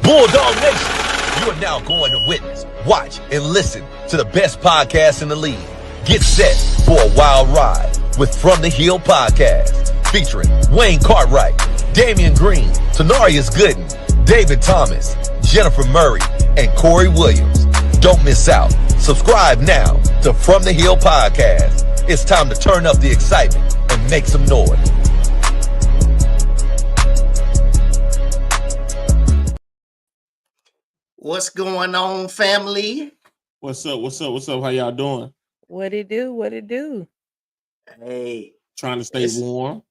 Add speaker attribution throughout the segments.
Speaker 1: Bulldog Nation, you are now going to witness, watch, and listen to the best podcast in the league. Get set for a wild ride with From the Hill Podcast, featuring Wayne Cartwright, Damian Green, Tanarius Gooden, David Thomas, Jennifer Murray, and Corey Williams. Don't miss out. Subscribe now to From the Hill Podcast. It's time to turn up the excitement and make some noise.
Speaker 2: What's going on, family?
Speaker 3: What's up? How y'all doing?
Speaker 4: What it do?
Speaker 2: Hey.
Speaker 3: Trying to stay warm.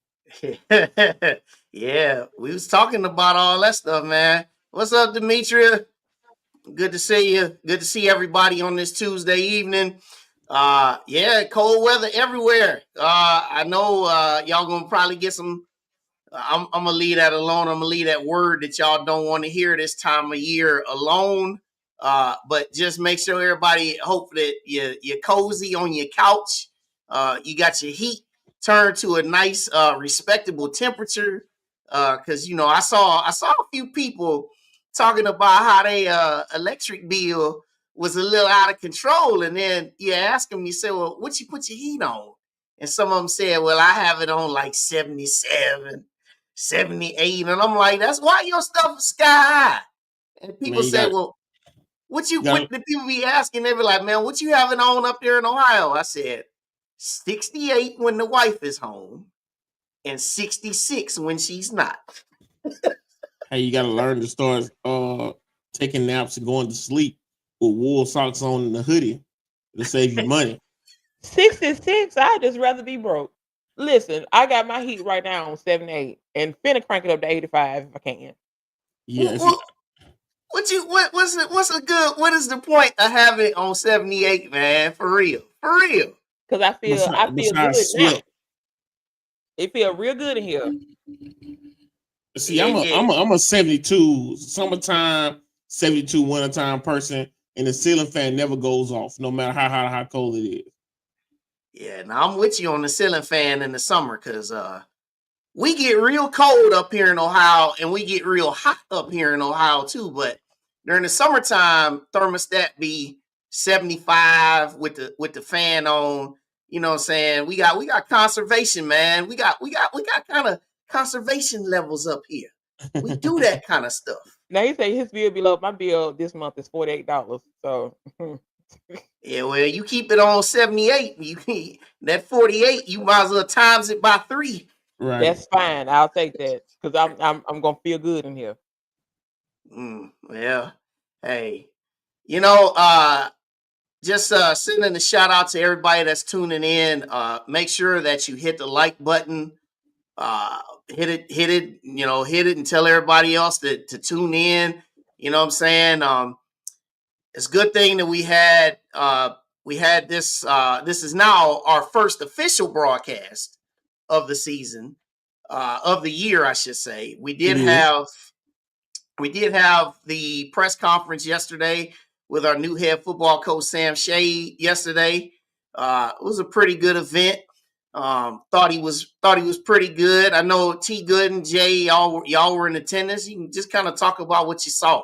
Speaker 2: Yeah, we was talking about all that stuff, man. What's up, Demetria? Good to see you. Good to see everybody on this Tuesday evening. Yeah, cold weather everywhere. I know y'all gonna probably get some. I'm gonna leave that alone. I'm gonna leave that word that y'all don't want to hear this time of year alone. But just make sure everybody hope that you're cozy on your couch. You got your heat turned to a nice, respectable temperature. Because you know, I saw a few people talking about how they electric bill was a little out of control, and then you ask them, you say, "Well, what you put your heat on?" And some of them said, "Well, I have it on like 77, 78," and I'm like, "That's why your stuff is sky high." And people say, "Well, what the people be asking?" They be like, "Man, what you having on up there in Ohio?" I said, 68 when the wife is home, and 66 when she's not.
Speaker 3: Hey, you gotta learn to start taking naps and going to sleep with wool socks on and a hoodie to save you money.
Speaker 4: 66, I'd just rather be broke. Listen, I got my heat right now on 78 and finna crank it up to 85 if I can.
Speaker 3: Yes.
Speaker 2: What is the point of having it on 78, man? For real.
Speaker 4: Because I feel good now. It feel real good in here.
Speaker 3: See, I'm a 72 summertime, 72 wintertime person, and the ceiling fan never goes off, no matter how hot or how cold it is.
Speaker 2: Yeah, now I'm with you on the ceiling fan in the summer because we get real cold up here in Ohio, and we get real hot up here in Ohio too. But during the summertime, thermostat be 75 with the fan on. You know what I'm saying? We got conservation, man. We got kind of conservation levels up here. We do that kind of stuff.
Speaker 4: Now you say his bill below my bill this month is $48. So
Speaker 2: yeah, well, you keep it on 78. That 48, you might as well times it by 3.
Speaker 3: Right.
Speaker 4: That's fine. I'll take that because I'm gonna feel good in here.
Speaker 2: Yeah. Hey, you know, just sending a shout out to everybody that's tuning in. Make sure that you hit the like button. Hit it, and tell everybody else to tune in. You know what I'm saying? It's a good thing that we had this. This is now our first official broadcast of the season, of the year, I should say. We did have the press conference yesterday with our new head football coach, Sam Shade, yesterday. It was a pretty good event. Thought he was pretty good. I know T Good and Jay, y'all were in attendance. You can just kind of talk about what you saw.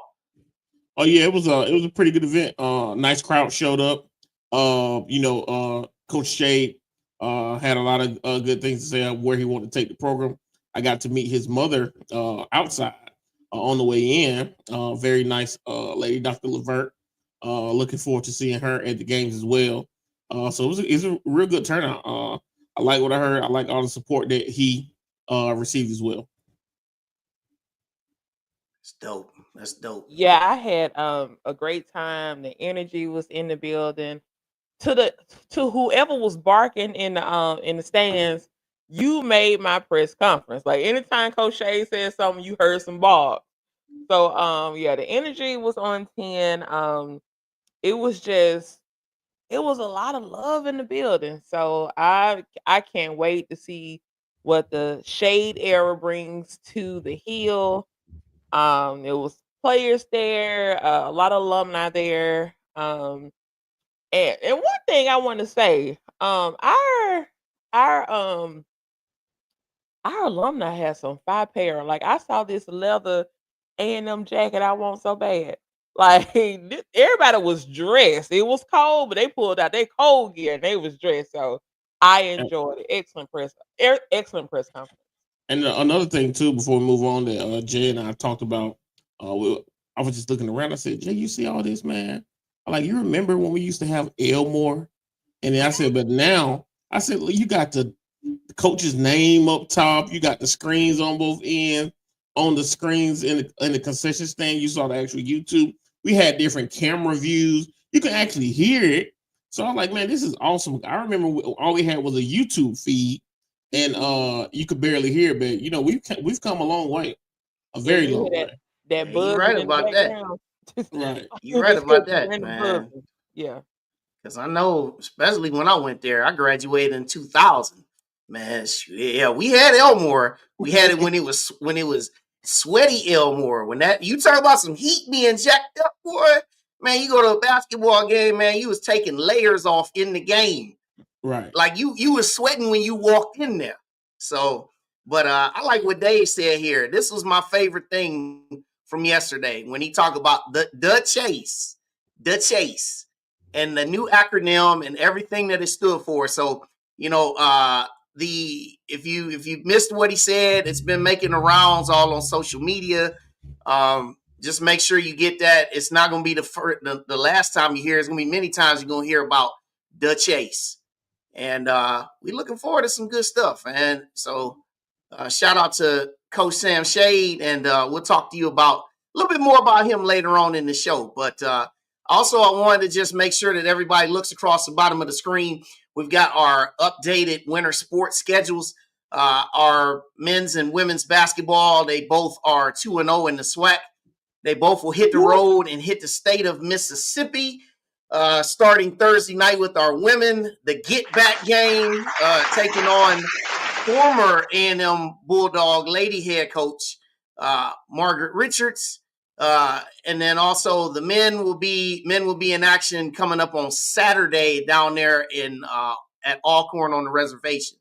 Speaker 3: Oh yeah, it was a pretty good event. Nice crowd showed up. Coach Shade had a lot of good things to say on where he wanted to take the program. I got to meet his mother outside on the way in. Very nice lady, Dr. Levert. Looking forward to seeing her at the games as well. So it was a real good turnout. I like what I heard. I like all the support that he received as well.
Speaker 2: That's dope.
Speaker 4: Yeah, I had a great time. The energy was in the building. To whoever was barking in the stands, you made my press conference. Like anytime Coach Shea said something, you heard some bark. So yeah, the energy was on 10. It was a lot of love in the building. So I can't wait to see what the Shade era brings to the Hill. It was players there, a lot of alumni there. And one thing I want to say, our alumni had some fire pair. Like I saw this leather A&M jacket I want so bad. Like everybody was dressed. It was cold, but they pulled out their cold gear and they was dressed. So I enjoyed it. Excellent press conference.
Speaker 3: And another thing too, before we move on, that Jay and I talked about, I was just looking around. I said, Jay, you see all this, man? I'm like, you remember when we used to have Elmore? And then I said, but now, I said, you got the coach's name up top. You got the screens on both ends. On the screens in the concession stand, you saw the actual YouTube. We had different camera views. You can actually hear it. So I'm like, man, this is awesome. I remember all we had was a YouTube feed, and you could barely hear it. But you know, we've come a long way, a very long way.
Speaker 4: That
Speaker 2: Yeah,
Speaker 4: buzz
Speaker 2: you're right
Speaker 4: in the
Speaker 2: about that.
Speaker 4: background.
Speaker 3: Right.
Speaker 2: You're right about that,
Speaker 4: Random
Speaker 2: man.
Speaker 4: buzzing. Yeah.
Speaker 2: Because I know, especially when I went there, I graduated in 2000. Man, yeah, we had Elmore. We had it when it was sweaty Elmore. When that you talk about some heat being jacked up, boy. Man, you go to a basketball game, man, you was taking layers off in the game.
Speaker 3: Right.
Speaker 2: Like you was sweating when you walked in there. So, but I like what Dave said here. This was my favorite thing from yesterday when he talked about the chase, and the new acronym and everything that it stood for. So, you know, if you missed what he said, it's been making the rounds all on social media. Just make sure you get that. It's not going to be the last time you hear. It's going to be many times you're going to hear about the chase. And we're looking forward to some good stuff. And so shout out to Coach Sam Shade. And we'll talk to you about a little bit more about him later on in the show. But also, I wanted to just make sure that everybody looks across the bottom of the screen. We've got our updated winter sports schedules. Our men's and women's basketball, they both are 2-0 in the SWAC. They both will hit the road and hit the state of Mississippi starting Thursday night with our women. The Get Back game taking on former A&M Bulldog lady head coach Margaret Richards. And then also the men will be in action coming up on Saturday down there in at Alcorn on the reservation.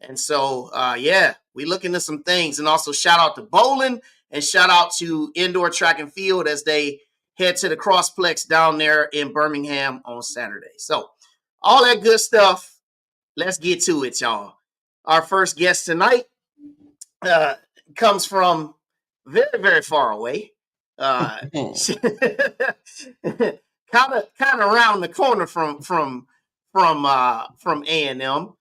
Speaker 2: And so yeah, we look into some things. And also shout out to bowling and shout out to indoor track and field as they head to the Crossplex down there in Birmingham on Saturday. So all that good stuff. Let's get to it, y'all. Our first guest tonight comes from very, very far away. Kind of around the corner from A&M.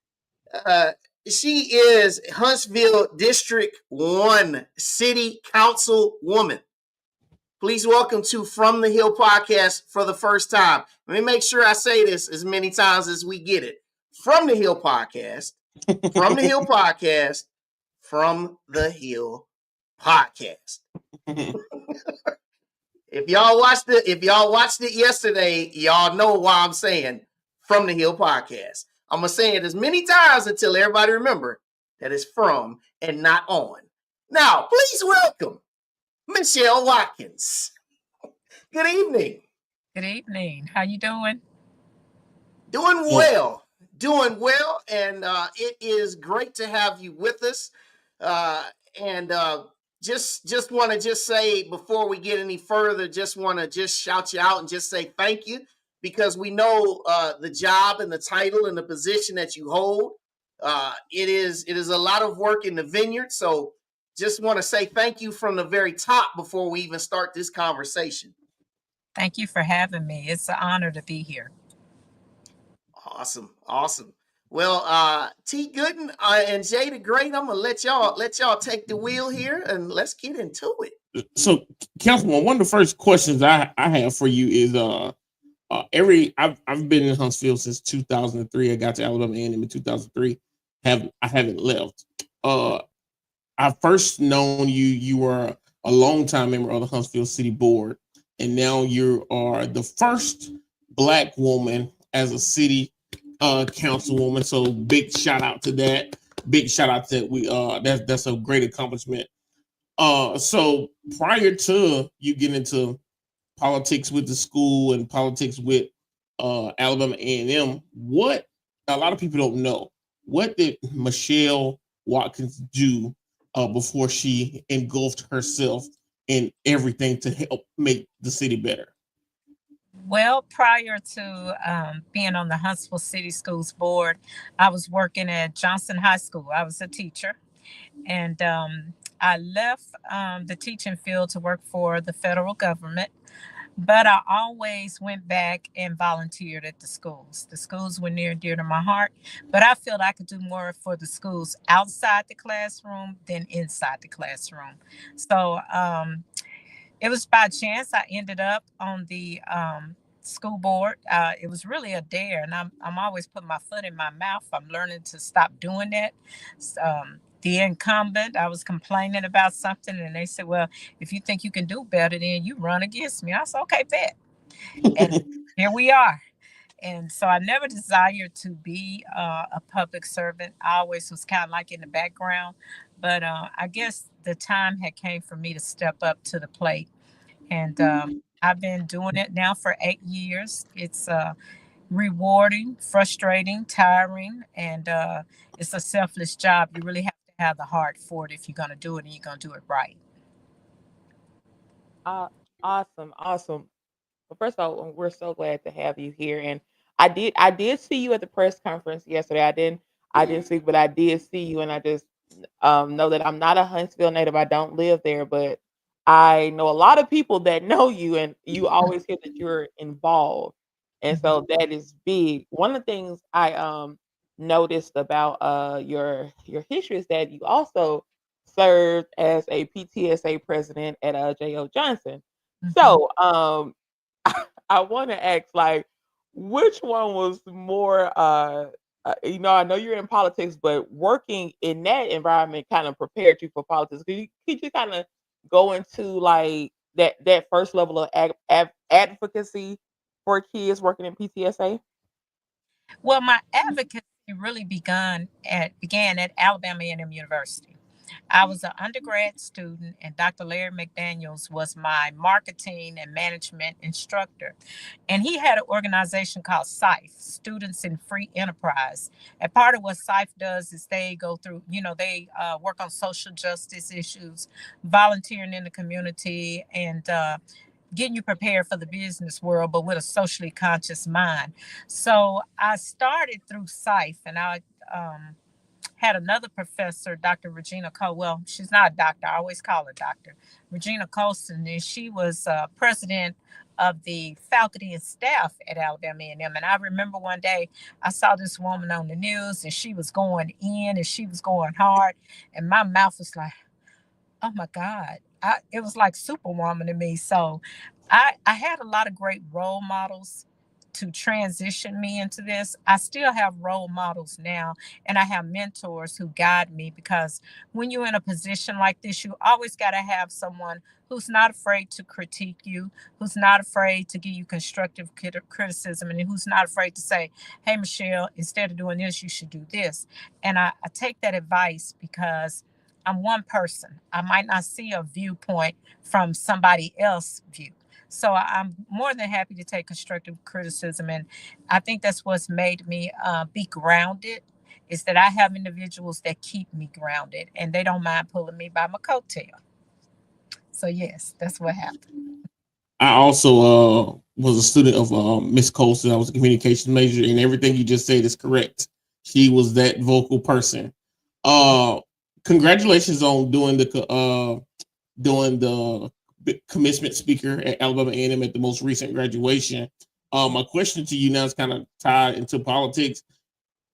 Speaker 2: She is Huntsville District 1 City Council woman. Please welcome to From the Hill podcast for the first time. Let me make sure I say this as many times as we get it. From the Hill podcast. From the Hill podcast. From the Hill podcast. If y'all watched it yesterday, y'all know why I'm saying From the Hill podcast. I'm gonna say it as many times until everybody remember that it's from and not on. Now, please welcome Michelle Watkins. Good evening.
Speaker 5: Good evening. How you doing?
Speaker 2: Doing well. And it is great to have you with us. Just want to just say before we get any further, just want to just shout you out and just say thank you, because we know the job and the title and the position that you hold. It is a lot of work in the vineyard. So just want to say thank you from the very top before we even start this conversation.
Speaker 5: Thank you for having me. It's an honor to be here.
Speaker 2: Awesome. Well, T. Gooden and Jay the Great, I'm gonna let y'all take the wheel here and let's get into it.
Speaker 3: So, Councilman, one of the first questions I have for you is I've been in Huntsville since 2003. I got to Alabama A&M in 2003. I haven't left. I first known you. You were a longtime member of the Huntsville City Board, and now you are the first Black woman as a city councilwoman. So big shout out to that. Big shout out to that. That's a great accomplishment. So prior to you getting into politics with the school and politics with Alabama A&M, what a lot of people don't know, what did Michelle Watkins do before she engulfed herself in everything to help make the city better?
Speaker 5: Well, prior to being on the Huntsville City Schools Board, I was working at Johnson High School. I was a teacher, and I left the teaching field to work for the federal government. But I always went back and volunteered at the schools. The schools were near and dear to my heart, but I felt I could do more for the schools outside the classroom than inside the classroom. So it was by chance I ended up on the school board. It was really a dare, and I'm always putting my foot in my mouth. I'm learning to stop doing that. The incumbent, I was complaining about something, and they said, "Well, if you think you can do better, then you run against me." I said, "Okay, bet." And here we are. And so I never desired to be a public servant. I always was kind of like in the background, but I guess the time had came for me to step up to the plate, and I've been doing it now for 8 years. It's rewarding, frustrating, tiring, and it's a selfless job. You really have to have the heart for it if you're going to do it, and you're going to do it right.
Speaker 4: Uh, awesome, awesome. Well, first of all, we're so glad to have you here. And I did see you at the press conference yesterday. I didn't speak, but I did see you, and I just know that I'm not a Huntsville native. I don't live there, but I know a lot of people that know you, and you always hear that you're involved, and so that is big. One of the things I noticed about your history is that you also served as a PTSA president at J.O. Johnson.
Speaker 5: Mhm.
Speaker 4: So I want to ask, like, which one was more, I know you're in politics, but working in that environment kind of prepared you for politics. Could you kind of go into like that first level of advocacy for kids working in PTSA?
Speaker 5: Well, my advocacy really began at Alabama A&M University. I was an undergrad student, and Dr. Larry McDaniels was my marketing and management instructor. And he had an organization called SIFE, Students in Free Enterprise. And part of what SIFE does is they go through, they work on social justice issues, volunteering in the community, and getting you prepared for the business world, but with a socially conscious mind. So I started through SIFE, and I had another professor, Dr. Regina Cole. Well, she's not a doctor. I always call her Doctor Regina Colson, and she was president of the faculty and staff at Alabama A&M. And I remember one day I saw this woman on the news, and she was going in, and she was going hard, and my mouth was like, oh my God. It was like Superwoman to me. So I had a lot of great role models to transition me into this. I still have role models now, and I have mentors who guide me, because when you're in a position like this, you always got to have someone who's not afraid to critique you, who's not afraid to give you constructive criticism, and who's not afraid to say, hey, Michelle, instead of doing this, you should do this. And I take that advice because I'm one person. I might not see a viewpoint from somebody else's view. So I'm more than happy to take constructive criticism. And I think that's what's made me be grounded, is that I have individuals that keep me grounded, and they don't mind pulling me by my coattail. So yes, that's what happened.
Speaker 3: I also was a student of Miss Colson. I was a communications major, and everything you just said is correct. She was that vocal person. Uh, Congratulations on doing the commencement speaker at Alabama A&M at the most recent graduation. My question to you now is kind of tied into politics.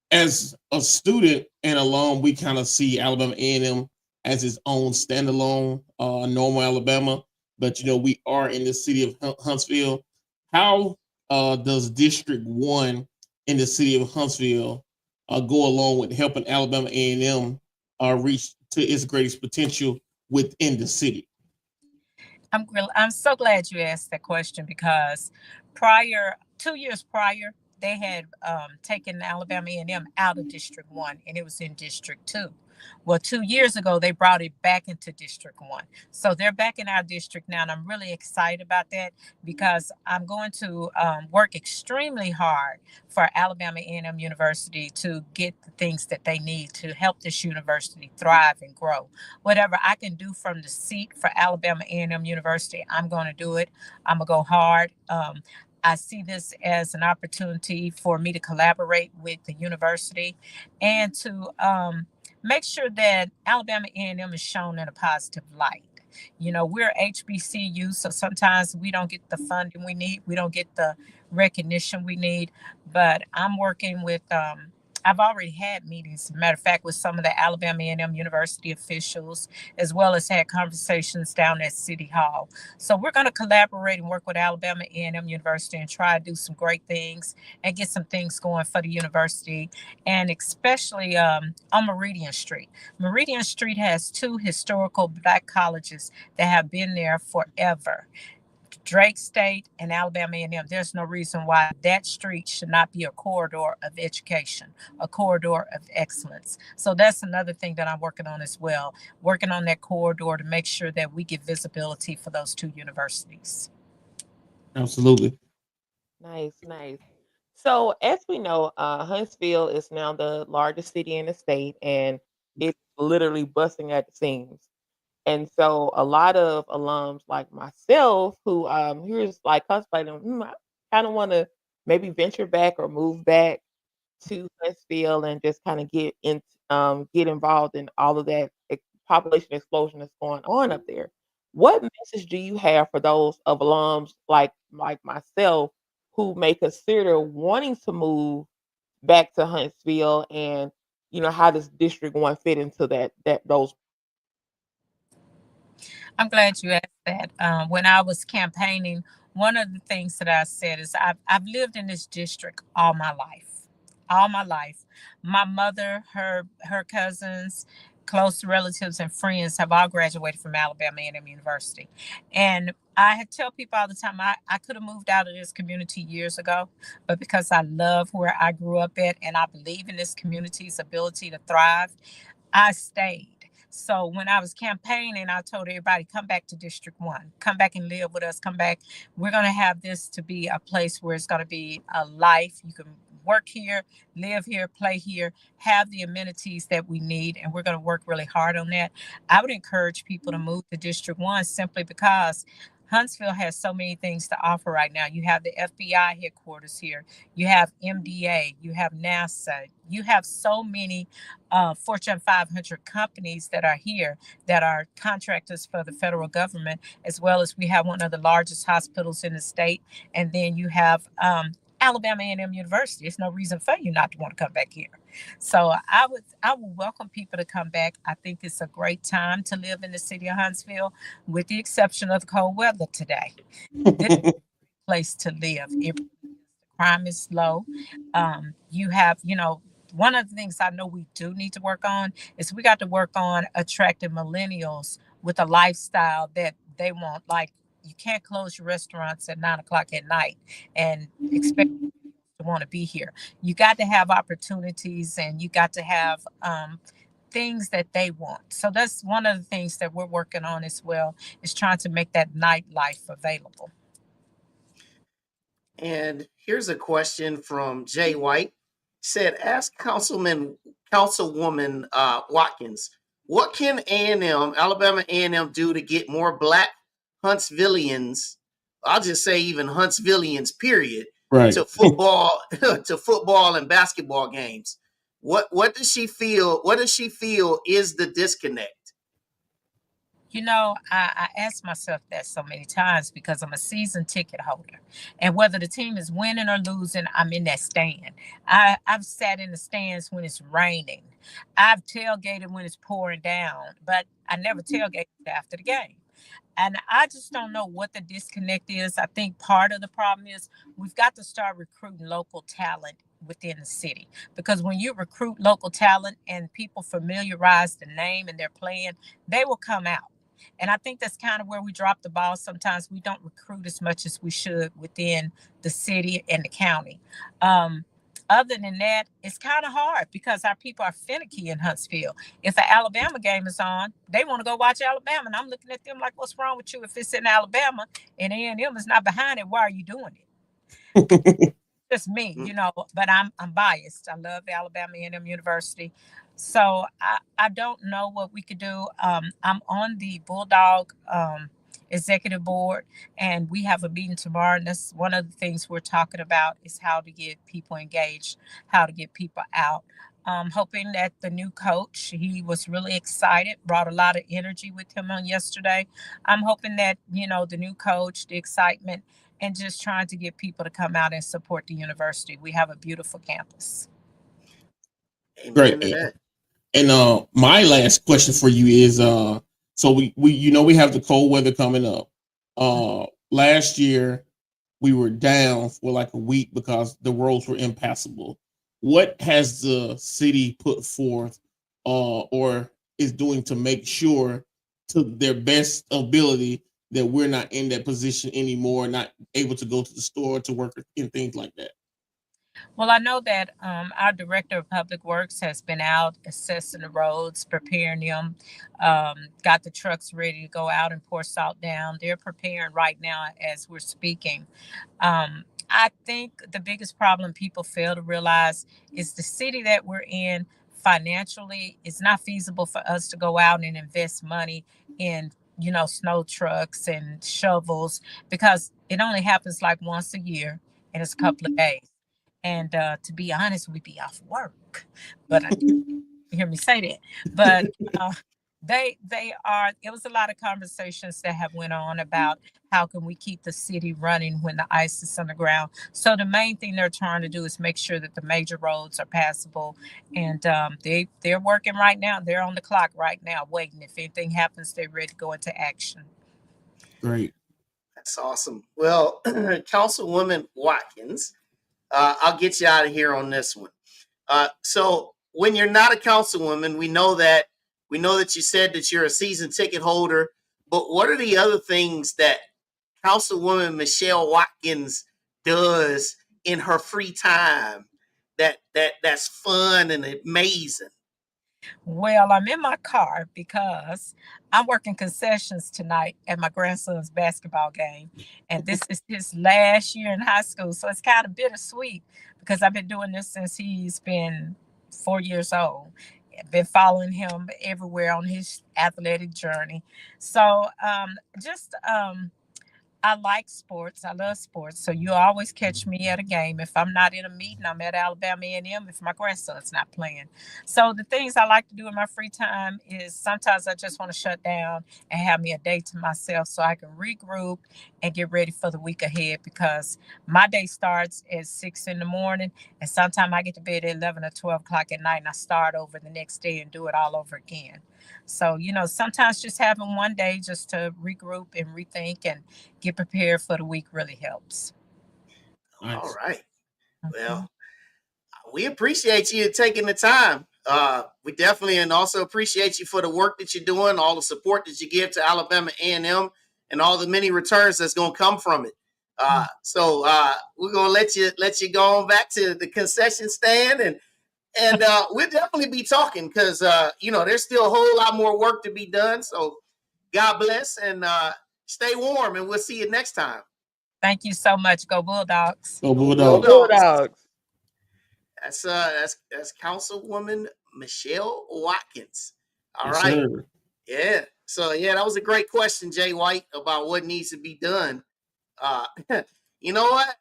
Speaker 3: As a student and alum, we kind of see Alabama A&M as its own standalone, normal Alabama. But we are in the city of Huntsville. How does District 1 in the city of Huntsville go along with helping Alabama A&M reach to its greatest potential within the city?
Speaker 5: I'm so glad you asked that question, because 2 years prior, they had taken Alabama A&M out of District 1, and it was in District 2. Well, 2 years ago, they brought it back into District 1. So they're back in our district now, and I'm really excited about that because I'm going to work extremely hard for Alabama A&M University to get the things that they need to help this university thrive and grow. Whatever I can do from the seat for Alabama A&M University, I'm going to do it. I'm going to go hard. I see this as an opportunity for me to collaborate with the university and to make sure that Alabama A&M is shown in a positive light. You know, we're HBCU, so sometimes we don't get the funding we need, we don't get the recognition we need. But I'm working with I've already had meetings, as a matter of fact, with some of the Alabama A&M University officials, as well as had conversations down at City Hall. So we're going to collaborate and work with Alabama A&M University and try to do some great things and get some things going for the university, and especially on Meridian Street. Meridian Street has two historical Black colleges that have been there forever. Drake State and Alabama A&M. There's no reason why that street should not be a corridor of education, a corridor of excellence. So that's another thing that I'm working on as well, working on that corridor to make sure that we get visibility for those two universities.
Speaker 3: Absolutely.
Speaker 4: Nice, nice. So as we know, Huntsville is now the largest city in the state, and it's literally busting at the seams. And so a lot of alums like myself who's like contemplating, I kind of want to maybe venture back or move back to Huntsville and just kind of get involved in all of that population explosion that's going on up there. What message do you have for those of alums like myself who may consider wanting to move back to Huntsville, and how does District 1 fit into those?
Speaker 5: I'm glad you asked that. When I was campaigning, one of the things that I said is I've lived in this district all my life. All my life. My mother, her cousins, close relatives and friends have all graduated from Alabama A&M University. And I had tell people all the time I could have moved out of this community years ago, but because I love where I grew up at and I believe in this community's ability to thrive, I stayed. So when I was campaigning, I told everybody, come back to District 1, come back and live with us, come back. We're going to have this to be a place where it's going to be a life. You can work here, live here, play here, have the amenities that we need, and we're going to work really hard on that. I would encourage people to move to District 1 simply because Huntsville has so many things to offer right now. You have the FBI headquarters here. You have MDA. You have NASA. You have so many Fortune 500 companies that are here that are contractors for the federal government, as well as we have one of the largest hospitals in the state. And then you have Alabama A&M University. There's no reason for you not to want to come back here. So I would welcome people to come back. I think it's a great time to live in the city of Huntsville, with the exception of the cold weather today. This is a place to live. Crime is low. You have, one of the things I know we do need to work on is we got to work on attracting millennials with a lifestyle that they want. Like, you can't close your restaurants at 9 o'clock at night and expect to want to be here. You got to have opportunities, and you got to have things that they want. So that's one of the things that we're working on as well, is trying to make that nightlife available.
Speaker 2: And here's a question from Jay White. Said, ask Councilwoman Watkins, what can Alabama A&M do to get more Black Huntsvillians? I'll just say even Huntsvillians, period,
Speaker 3: Right.
Speaker 2: to football, to football and basketball games. What does she feel? What does she feel is the disconnect?
Speaker 5: I ask myself that so many times because I'm a season ticket holder. And whether the team is winning or losing, I'm in that stand. I've sat in the stands when it's raining. I've tailgated when it's pouring down, but I never tailgated after the game. And I just don't know what the disconnect is. I think part of the problem is we've got to start recruiting local talent within the city. Because when you recruit local talent and people familiarize the name and they're playing, they will come out. And I think that's kind of where we drop the ball. Sometimes we don't recruit as much as we should within the city and the county. Other than that, it's kind of hard because our people are finicky in Huntsville. If an Alabama game is on, they want to go watch Alabama, and I'm looking at them like, "What's wrong with you? If it's in Alabama and A&M is not behind it, why are you doing it?" Just me, but I'm biased. I love Alabama A&M University. So I don't know what we could do. I'm on the Bulldog executive board, and we have a meeting tomorrow. And that's one of the things we're talking about is how to get people engaged, how to get people out. Hoping that the new coach, he was really excited, brought a lot of energy with him on yesterday. I'm hoping that, the new coach, the excitement, and just trying to get people to come out and support the university. We have a beautiful campus.
Speaker 2: Amen
Speaker 3: Great.
Speaker 2: to that.
Speaker 3: And my last question for you is so we have the cold weather coming up. Last year we were down for like a week because the roads were impassable. What has the city put forth or is doing to make sure to their best ability that we're not in that position anymore, not able to go to the store to work and things like that?
Speaker 5: Well, I know that our director of public works has been out assessing the roads, preparing them, got the trucks ready to go out and pour salt down. They're preparing right now as we're speaking. I think the biggest problem people fail to realize is the city that we're in financially, it's not feasible for us to go out and invest money in snow trucks and shovels, because it only happens like once a year and it's a couple of days. And to be honest, we'd be off work. But you hear me say that. But they are. It was a lot of conversations that have went on about how can we keep the city running when the ice is on the ground. So the main thing they're trying to do is make sure that the major roads are passable, and they're working right now. They're on the clock right now, waiting. If anything happens, they're ready to go into action.
Speaker 3: Great.
Speaker 2: That's awesome. Well, Councilwoman Watkins, I'll get you out of here on this one. So when you're not a councilwoman, we know that you said that you're a season ticket holder, but what are the other things that Councilwoman Michelle Watkins does in her free time that's fun and amazing?
Speaker 5: Well, I'm in my car because I'm working concessions tonight at my grandson's basketball game. And this is his last year in high school. So it's kind of bittersweet because I've been doing this since he's been 4 years old. I've been following him everywhere on his athletic journey. So I like sports. I love sports. So you always catch me at a game. If I'm not in a meeting, I'm at Alabama A&M if my grandson's not playing. So the things I like to do in my free time is sometimes I just want to shut down and have me a day to myself so I can regroup and get ready for the week ahead, because my day starts at 6 in the morning and sometimes I get to bed at 11 or 12 o'clock at night and I start over the next day and do it all over again. So, sometimes just having one day just to regroup and rethink and get prepared for the week really helps.
Speaker 3: Nice.
Speaker 2: All right. Well, we appreciate you taking the time. We definitely and also appreciate you for the work that you're doing, all the support that you give to Alabama A&M, and all the many returns that's going to come from it. So we're going to let you go on back to the concession stand, and we'll definitely be talking because there's still a whole lot more work to be done. So God bless and stay warm, and we'll see you next time.
Speaker 5: Thank you so much. Go Bulldogs.
Speaker 3: Go Bulldogs.
Speaker 4: Bulldogs.
Speaker 2: That's Councilwoman Michelle Watkins. All
Speaker 3: Yes,
Speaker 2: right.
Speaker 3: sir.
Speaker 2: Yeah. So that was a great question, Jay White, about what needs to be done. You know what?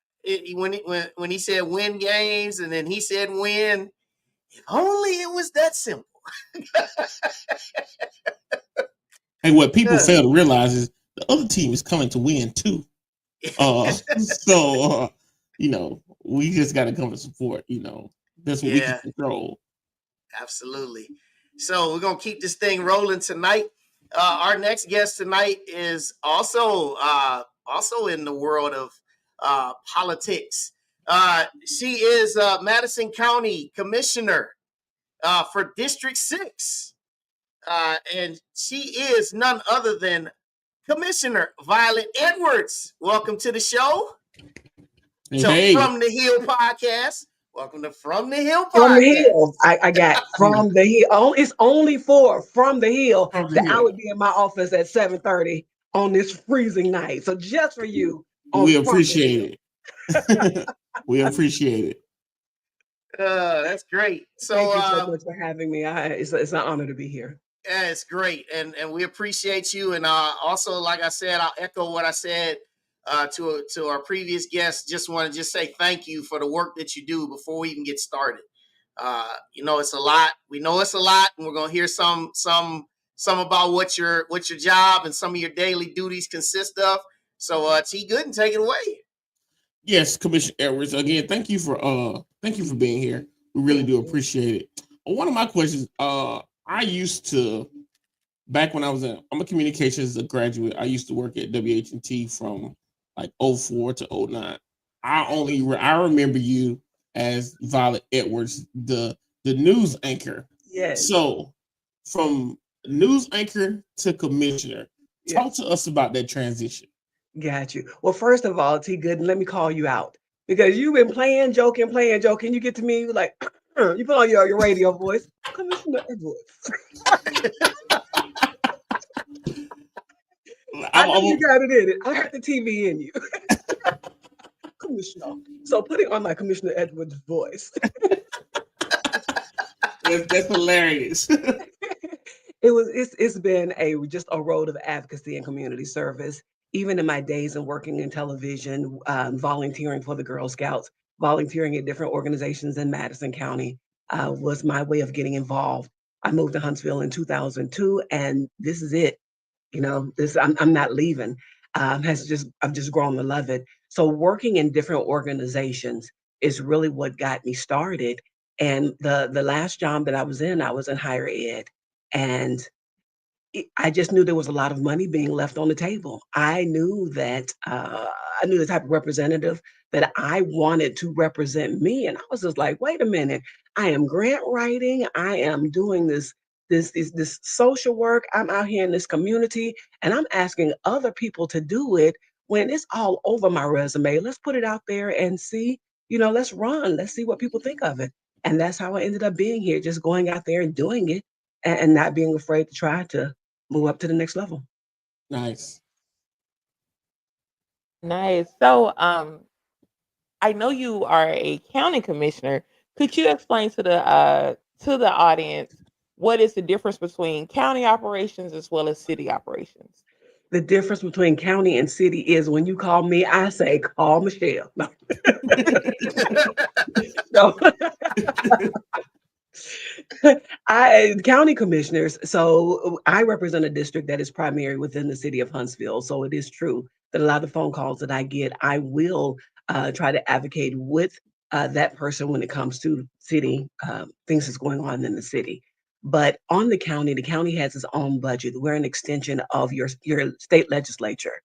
Speaker 2: When he said win games and then he said win, if only it was that simple.
Speaker 3: And what people fail to realize is the other team is coming to win too. So we just got to come to support. That's what we can control.
Speaker 2: Absolutely. So we're gonna keep this thing rolling tonight. Our next guest tonight is also in the world of politics. She is Madison County Commissioner for District 6. And she is none other than Commissioner Violet Edwards. Welcome to the show.
Speaker 3: Hey.
Speaker 2: From the Hill podcast. Welcome to From the Hill
Speaker 6: From the
Speaker 2: podcast.
Speaker 6: Hill. I got From the Hill. Oh, it's only for From the Hill
Speaker 3: From the
Speaker 6: that I
Speaker 3: Hill.
Speaker 6: would be in my office at 7:30 on this freezing night. So just for you on
Speaker 3: We
Speaker 6: From the
Speaker 3: appreciate it. We appreciate it.
Speaker 2: That's great.
Speaker 6: Thank
Speaker 2: So
Speaker 6: you so much for having me. It's an honor to be here.
Speaker 2: yeah, it's great, and we appreciate you. And also, like I said, I'll echo what I said to our previous guests. Just want to just say thank you for the work that you do before we even get started. It's a lot. We know it's a lot, and we're gonna hear some about what your job and some of your daily duties consist of. So, T. Gooden, take it away.
Speaker 3: Yes, Commissioner Edwards. Again, thank you for being here. We really do appreciate it. One of my questions, I used to, back when I'm a communications graduate, I used to work at WH&T from like 04 to 09. I remember you as Violet Edwards, the news anchor.
Speaker 6: Yes.
Speaker 3: So from news anchor to commissioner, talk to us about that transition.
Speaker 6: Got you. Well, first of all, T. Gooden, let me call you out because you've been playing, joking. You get to me like you put on your radio voice, Commissioner Edwards. I know you got it in it. I got the TV in you. Commissioner. So putting on my Commissioner Edwards voice.
Speaker 3: That's hilarious.
Speaker 6: It's been just a road of advocacy and community service. Even in my days and working in television, volunteering for the Girl Scouts, volunteering at different organizations in Madison County was my way of getting involved. I moved to Huntsville in 2002, and this is it. I'm not leaving. I've just grown to love it. So working in different organizations is really what got me started. And the last job that I was in higher ed, and I just knew there was a lot of money being left on the table. I knew the type of representative that I wanted to represent me, and I was just like, wait a minute, I am grant writing, I am doing this social work, I'm out here in this community, and I'm asking other people to do it when it's all over my resume. Let's put it out there and see, let's run, let's see what people think of it. And that's how I ended up being here, just going out there and doing it and not being afraid to try to move up to the next level.
Speaker 3: Nice.
Speaker 4: So, I know you are a county commissioner. Could you explain to the audience what is the difference between county operations as well as city operations?
Speaker 6: The difference between county and city is when you call me, I say, call Michelle. No. No. County commissioners. So I represent a district that is primary within the city of Huntsville. So it is true that a lot of the phone calls that I get, I will try to advocate with that person when it comes to city things that's going on in the city. But on the county has its own budget. We're an extension of your state legislature.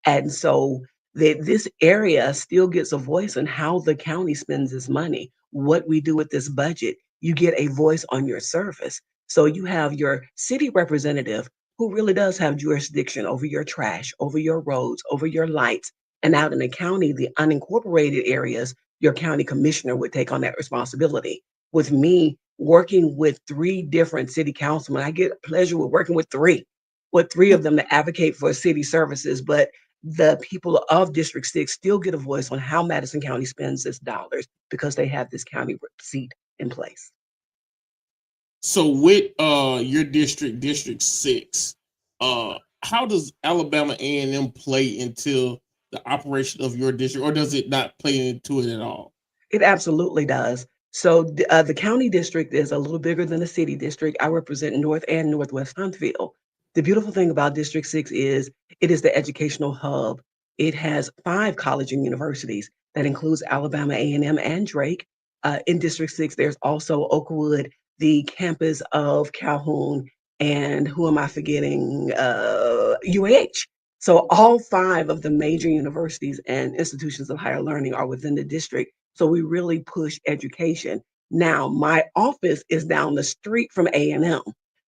Speaker 6: And so this area still gets a voice on how the county spends its money, what we do with this budget. You get a voice on your service. So you have your city representative who really does have jurisdiction over your trash, over your roads, over your lights. And out in the county, the unincorporated areas, your county commissioner would take on that responsibility. With me working with 3 different city councilmen, I get pleasure with working with 3 of them to advocate for city services. But the people of District 6 still get a voice on how Madison County spends its dollars because they have this county seat in place.
Speaker 3: So with your District 6, how does Alabama A&M play into the operation of your district, or does it not play into it at all?
Speaker 6: It absolutely does. So the county district is a little bigger than the city district. I represent North and Northwest Huntsville. The beautiful thing about District 6 is it is the educational hub. It has 5 colleges and universities. That includes Alabama A&M and Drake. In District 6, there's also Oakwood, the campus of Calhoun, and who am I forgetting? UAH. So all 5 of the major universities and institutions of higher learning are within the district. So we really push education. Now, my office is down the street from A&M.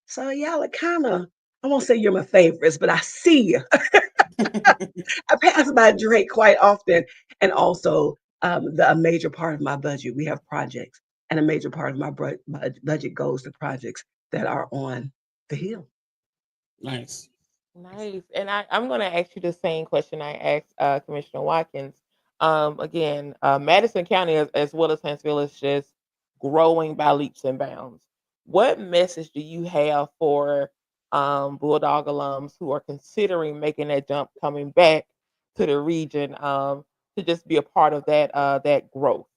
Speaker 6: So y'all are kind of, I won't say you're my favorites, but I see you. I pass by Drake quite often. And also a major part of my budget, we have projects, and a major part of my budget goes to projects that are on the Hill.
Speaker 3: Nice.
Speaker 4: Nice. And I'm going to ask you the same question I asked Commissioner Watkins. Again, Madison County, as well as Huntsville, is just growing by leaps and bounds. What message do you have for Bulldog alums who are considering making that jump, coming back to the region to just be a part of that growth?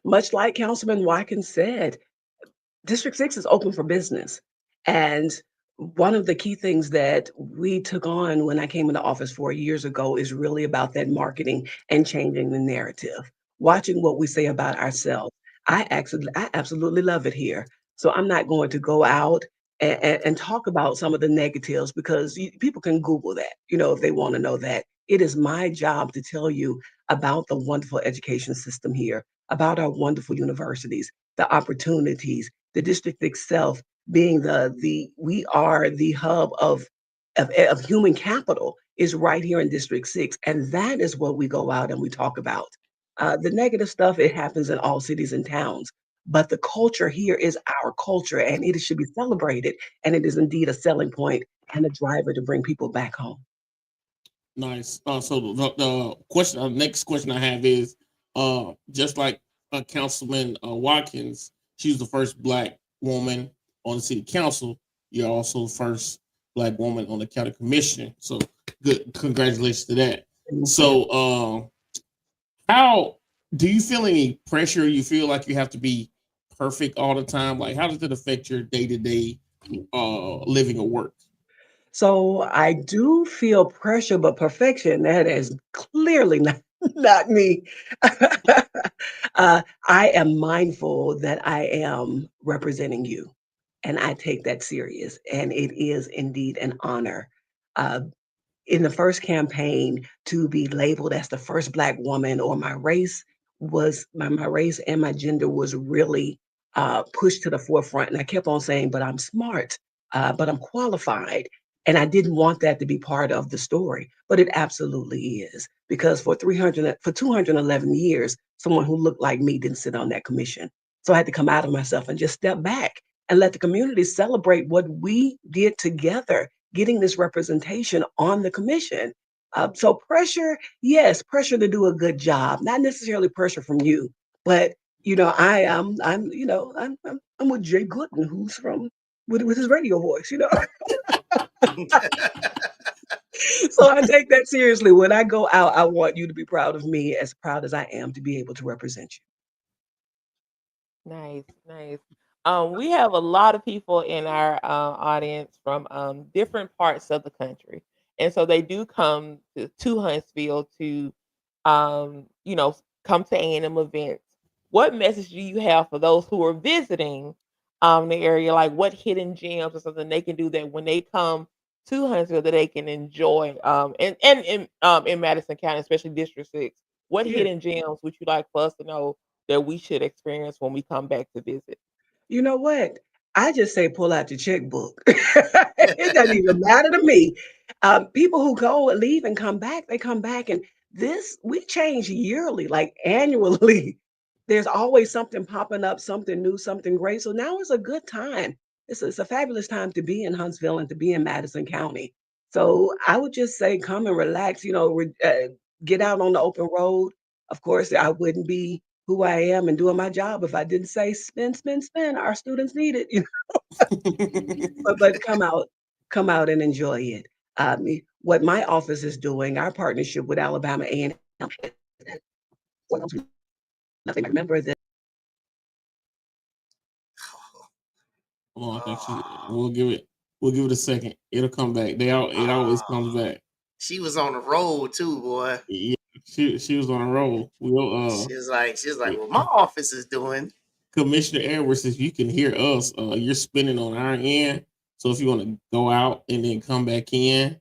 Speaker 6: Much like Councilman Watkins said, District 6 is open for business. And one of the key things that we took on when I came into office 4 years ago is really about that marketing and changing the narrative, watching what we say about ourselves. I absolutely love it here. So I'm not going to go out and talk about some of the negatives because people can Google that, if they want to know that. It is my job to tell you about the wonderful education system here, about our wonderful universities, the opportunities, the district itself being we are the hub of human capital is right here in District 6. And that is what we go out and we talk about. The negative stuff, it happens in all cities and towns. But the culture here is our culture and it should be celebrated. And it is indeed a selling point and a driver to bring people back home.
Speaker 3: Nice. So the question, next question I have is, just like Councilman Watkins, she was the first Black woman on the city council. You're also the first Black woman on the county commission. So good, congratulations to that. So, how do you feel any pressure? You feel like you have to be perfect all the time? Like, how does it affect your day-to-day living or work?
Speaker 6: So I do feel pressure, but perfection, that is clearly not me. I am mindful that I am representing you, and I take that serious. And it is indeed an honor. Uh, in the first campaign, to be labeled as the first Black woman, or my race was my race and my gender was really pushed to the forefront. And I kept on saying, but I'm smart, but I'm qualified. And I didn't want that to be part of the story, but it absolutely is, because for 211 years, someone who looked like me didn't sit on that commission. So I had to come out of myself and just step back and let the community celebrate what we did together, getting this representation on the commission. So pressure, yes, pressure to do a good job, not necessarily pressure from you, but I am, I'm with Jay Gooden, who's from with his radio voice, So I take that seriously. When I go out, I want you to be proud of me, as proud as I am to be able to represent you.
Speaker 4: Nice, nice. We have a lot of people in our audience from different parts of the country, and so they do come to Huntsville to, come to A&M events. What message do you have for those who are visiting the area? Like, what hidden gems or something they can do that when they come to Huntsville that they can enjoy? And in Madison County, especially District 6, what
Speaker 6: Yeah.
Speaker 4: hidden gems would you like for us to know that we should experience when we come back to visit?
Speaker 6: You know what? I just say pull out your checkbook. It doesn't even matter to me. People who go, leave, and come back, they come back. And we change yearly, like annually. There's always something popping up, something new, something great. So now is a good time. It's a fabulous time to be in Huntsville and to be in Madison County. So I would just say come and relax, get out on the open road. Of course, I wouldn't be who I am and doing my job if I didn't say spin, spin, spin. Our students need it, but come out and enjoy it. What my office is doing, our partnership with Alabama A&M, nothing. Remember that.
Speaker 3: Well, I think we'll give it a second. It'll come back. It always comes back.
Speaker 2: She was on the road too, boy.
Speaker 3: Yeah, she was on a roll.
Speaker 2: She's like, well, my office is doing.
Speaker 3: Commissioner Edwards, if you can hear us, you're spinning on our end. So if you want to go out and then come back in,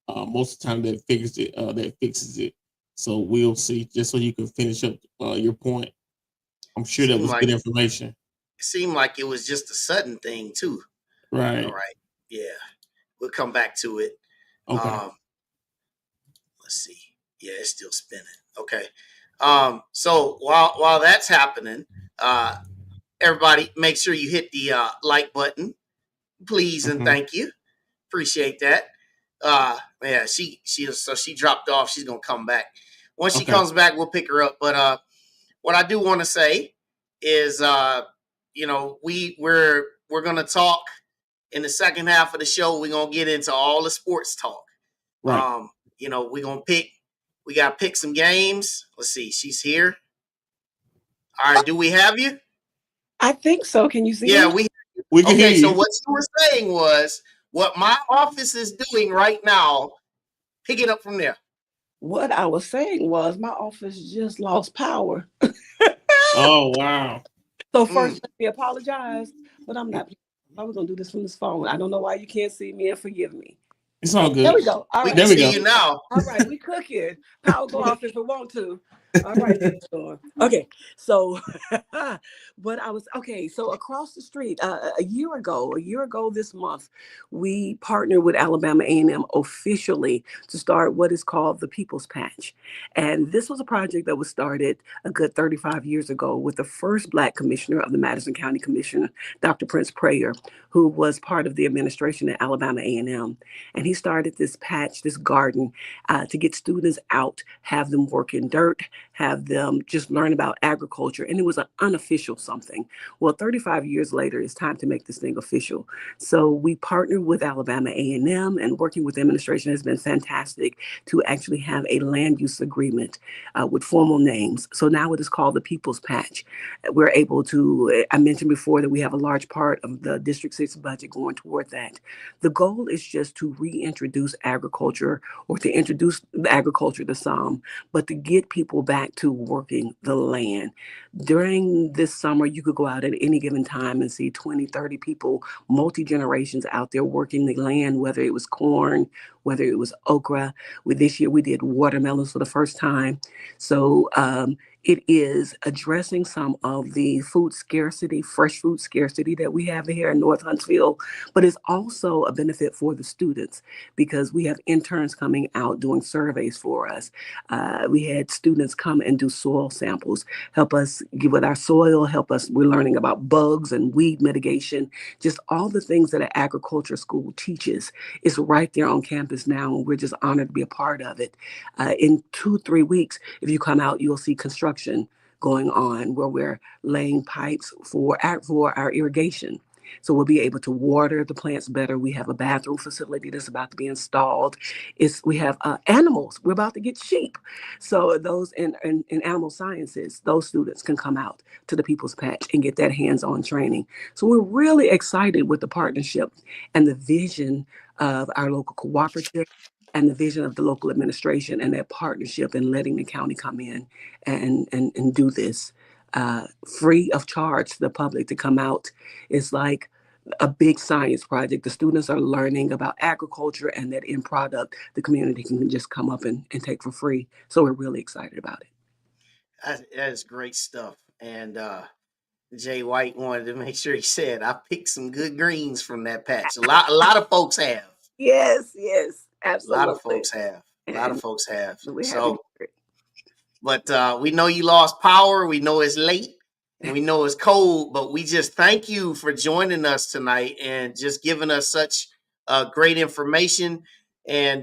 Speaker 3: most of the time that fixes it. So we'll see, just so you can finish up your point. I'm sure that was good information.
Speaker 2: It seemed like it was just a sudden thing too.
Speaker 3: Right.
Speaker 2: All right. Yeah. We'll come back to it.
Speaker 3: Okay.
Speaker 2: Let's see. Yeah, it's still spinning. Okay. So while that's happening, everybody make sure you hit the like button, please and thank you. Appreciate that. Yeah, she dropped off. She's gonna come back. Once she comes back, we'll pick her up. But what I do want to say is, we're gonna talk in the second half of the show. We're gonna get into all the sports talk.
Speaker 3: Right.
Speaker 2: We're gonna pick. We gotta pick some games. Let's see. She's here. All right. Do we have you?
Speaker 6: I think so. Can you see
Speaker 2: Yeah,
Speaker 6: me?
Speaker 3: We can hear
Speaker 2: Okay.
Speaker 3: you.
Speaker 2: So what you were saying was what my office is doing right now. Pick it up from there.
Speaker 6: What I was saying was my office just lost power.
Speaker 3: Oh, wow.
Speaker 6: So first, let me apologize, but I'm not. I was gonna do this from this phone. I don't know why you can't see me, and forgive me.
Speaker 3: It's all good.
Speaker 6: There we go. All
Speaker 2: We
Speaker 6: right.
Speaker 2: can
Speaker 3: There we
Speaker 2: see
Speaker 3: go.
Speaker 2: you now.
Speaker 6: All right, we cooking. Power go off if we want to. All right, Dawn. Okay, so so across the street, a year ago this month, we partnered with Alabama A&M officially to start what is called the People's Patch. And this was a project that was started a good 35 years ago with the first Black commissioner of the Madison County Commission, Dr. Prince Prayer, who was part of the administration at Alabama A&M. And he started this patch, this garden, to get students out, have them work in dirt, have them just learn about agriculture. And it was an unofficial something. Well, 35 years later, it's time to make this thing official. So we partnered with Alabama A&M, and working with the administration has been fantastic to actually have a land use agreement with formal names. So now it is called the People's Patch. We're able to, I mentioned before that we have a large part of the District 6 budget going toward that. The goal is just to reintroduce agriculture, or to introduce the agriculture to some, but to get people back to working the land. During this summer, you could go out at any given time and see 20, 30 people, multi-generations out there working the land, whether it was corn, whether it was okra. This year we did watermelons for the first time. So it is addressing some of the food scarcity, fresh food scarcity that we have here in North Huntsville, but it's also a benefit for the students because we have interns coming out doing surveys for us. We had students come and do soil samples, help us get with our soil, we're learning about bugs and weed mitigation, just all the things that an agriculture school teaches is right there on campus now, and we're just honored to be a part of it. In 2-3 weeks, if you come out, you'll see construction going on where we're laying pipes for our irrigation. So we'll be able to water the plants better. We have a bathroom facility that's about to be installed. We have animals. We're about to get sheep. So those in animal sciences, those students can come out to the People's Patch and get that hands-on training. So we're really excited with the partnership and the vision of our local cooperative and the vision of the local administration and that partnership and letting the county come in and do this free of charge to the public to come out. It's like a big science project. The students are learning about agriculture, and that end product the community can just come up and take for free. So we're really excited about it.
Speaker 2: That is great stuff. And Jay White wanted to make sure he said I picked some good greens from that patch. A lot of folks have.
Speaker 6: Yes, absolutely.
Speaker 2: A lot of folks have.
Speaker 6: We
Speaker 2: So, but we know you lost power. We know it's late and we know it's cold, but we just thank you for joining us tonight and just giving us such great information. And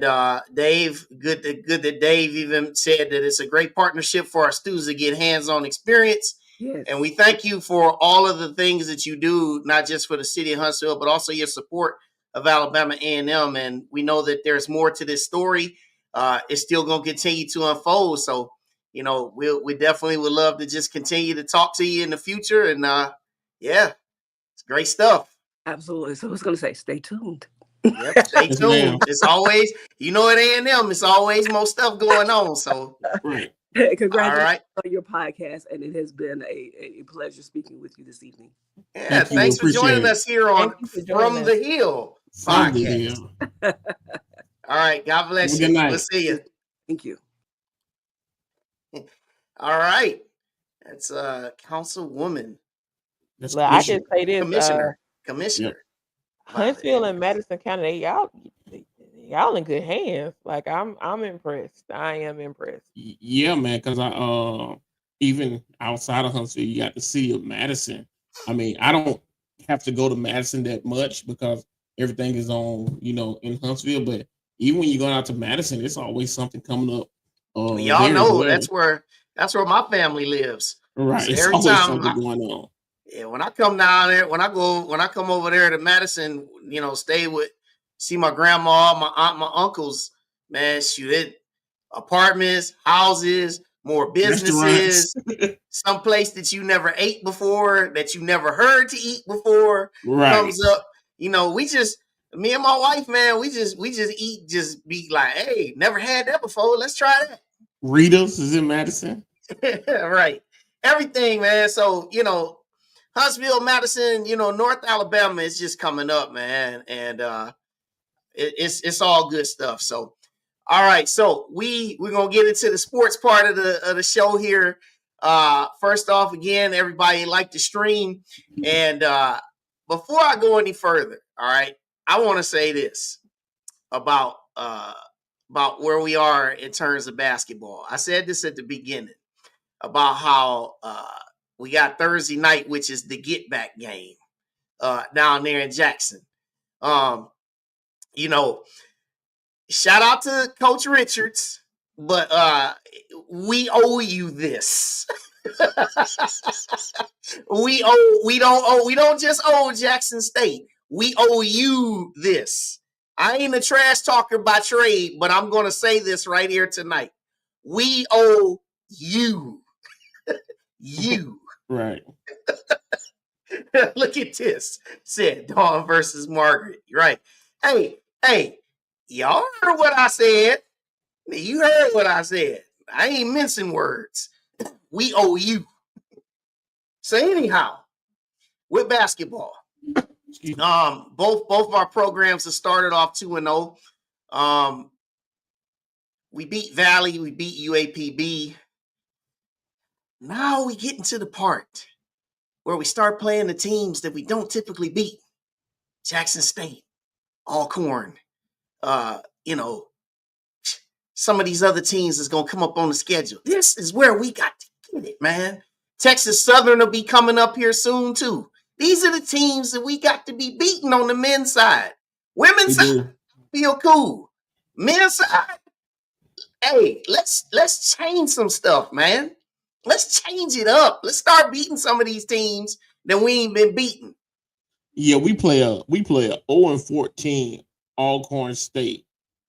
Speaker 2: Dave, good that Dave even said that it's a great partnership for our students to get hands-on experience.
Speaker 6: Yes.
Speaker 2: And we thank you for all of the things that you do, not just for the city of Huntsville, but also your support of Alabama A&M. And we know that there's more to this story. It's still going to continue to unfold. So, we definitely would love to just continue to talk to you in the future. And yeah, it's great stuff.
Speaker 6: Absolutely. So I was going to say, stay tuned.
Speaker 2: Yep, stay tuned. It's always, at A&M, it's always more stuff going on. So,
Speaker 3: Right.
Speaker 6: Congratulations on your podcast, and it has been a pleasure speaking with you this evening.
Speaker 2: Yeah, thanks for joining us here on From the Hill podcast. All right, God bless you. We'll see you.
Speaker 6: Thank you.
Speaker 2: All right, that's Councilwoman.
Speaker 4: Well, I can say this,
Speaker 2: Commissioner.
Speaker 4: Huntsville and Madison County, y'all in good hands. Like I'm impressed. I am impressed.
Speaker 3: Yeah, man, because I even outside of Huntsville, you got the city of Madison. I mean, I don't have to go to Madison that much because everything is on, in Huntsville. But even when you go out to Madison, it's always something coming up
Speaker 2: Y'all
Speaker 3: there as
Speaker 2: know
Speaker 3: well.
Speaker 2: that's where my family lives.
Speaker 3: Right.
Speaker 2: So
Speaker 3: It's
Speaker 2: every
Speaker 3: always
Speaker 2: time
Speaker 3: something going on.
Speaker 2: yeah, when I come down there, when I come over there to Madison, see my grandma, my aunt, my uncles, man, shoot it, apartments, houses, more
Speaker 3: Restaurants.
Speaker 2: businesses, some place that you never ate before, that you never heard to eat before,
Speaker 3: Right.
Speaker 2: comes up. Me and my wife, man, we just eat, just be like, hey, never had that before. Let's try
Speaker 3: Rita's is in Madison.
Speaker 2: that. Right. Everything, man. So, Huntsville, Madison, North Alabama is just coming up, man. And it's all good stuff. So all right, so we're gonna get into the sports part of the show here. First off, again, everybody like the stream. And before I go any further, all right, I want to say this about where we are in terms of basketball. I said this at the beginning about how we got Thursday night, which is the get back game down there in Jackson. Um, you know, Shout out to Coach Richards, but we owe you this. We don't just owe Jackson State. We owe you this. I ain't a trash talker by trade, but I'm gonna say this right here tonight. We owe you. You.
Speaker 3: Right.
Speaker 2: Look at this. Said Dawn versus Margaret. Right. Hey, y'all heard what I said. You heard what I said. I ain't mincing words. We owe you. So anyhow, with basketball, both of our programs have started off 2-0. We beat Valley, we beat UAPB. Now we get into the part where we start playing the teams that we don't typically beat. Jackson State, Alcorn, some of these other teams is going to come up on the schedule. This is where we got to get it, man. Texas Southern will be coming up here soon, too. These are the teams that we got to be beating on the men's side. Women's side, feel cool. Men's side, hey, let's change some stuff, man. Let's change it up. Let's start beating some of these teams that we ain't been beating.
Speaker 3: Yeah, we play a 0-14 Alcorn State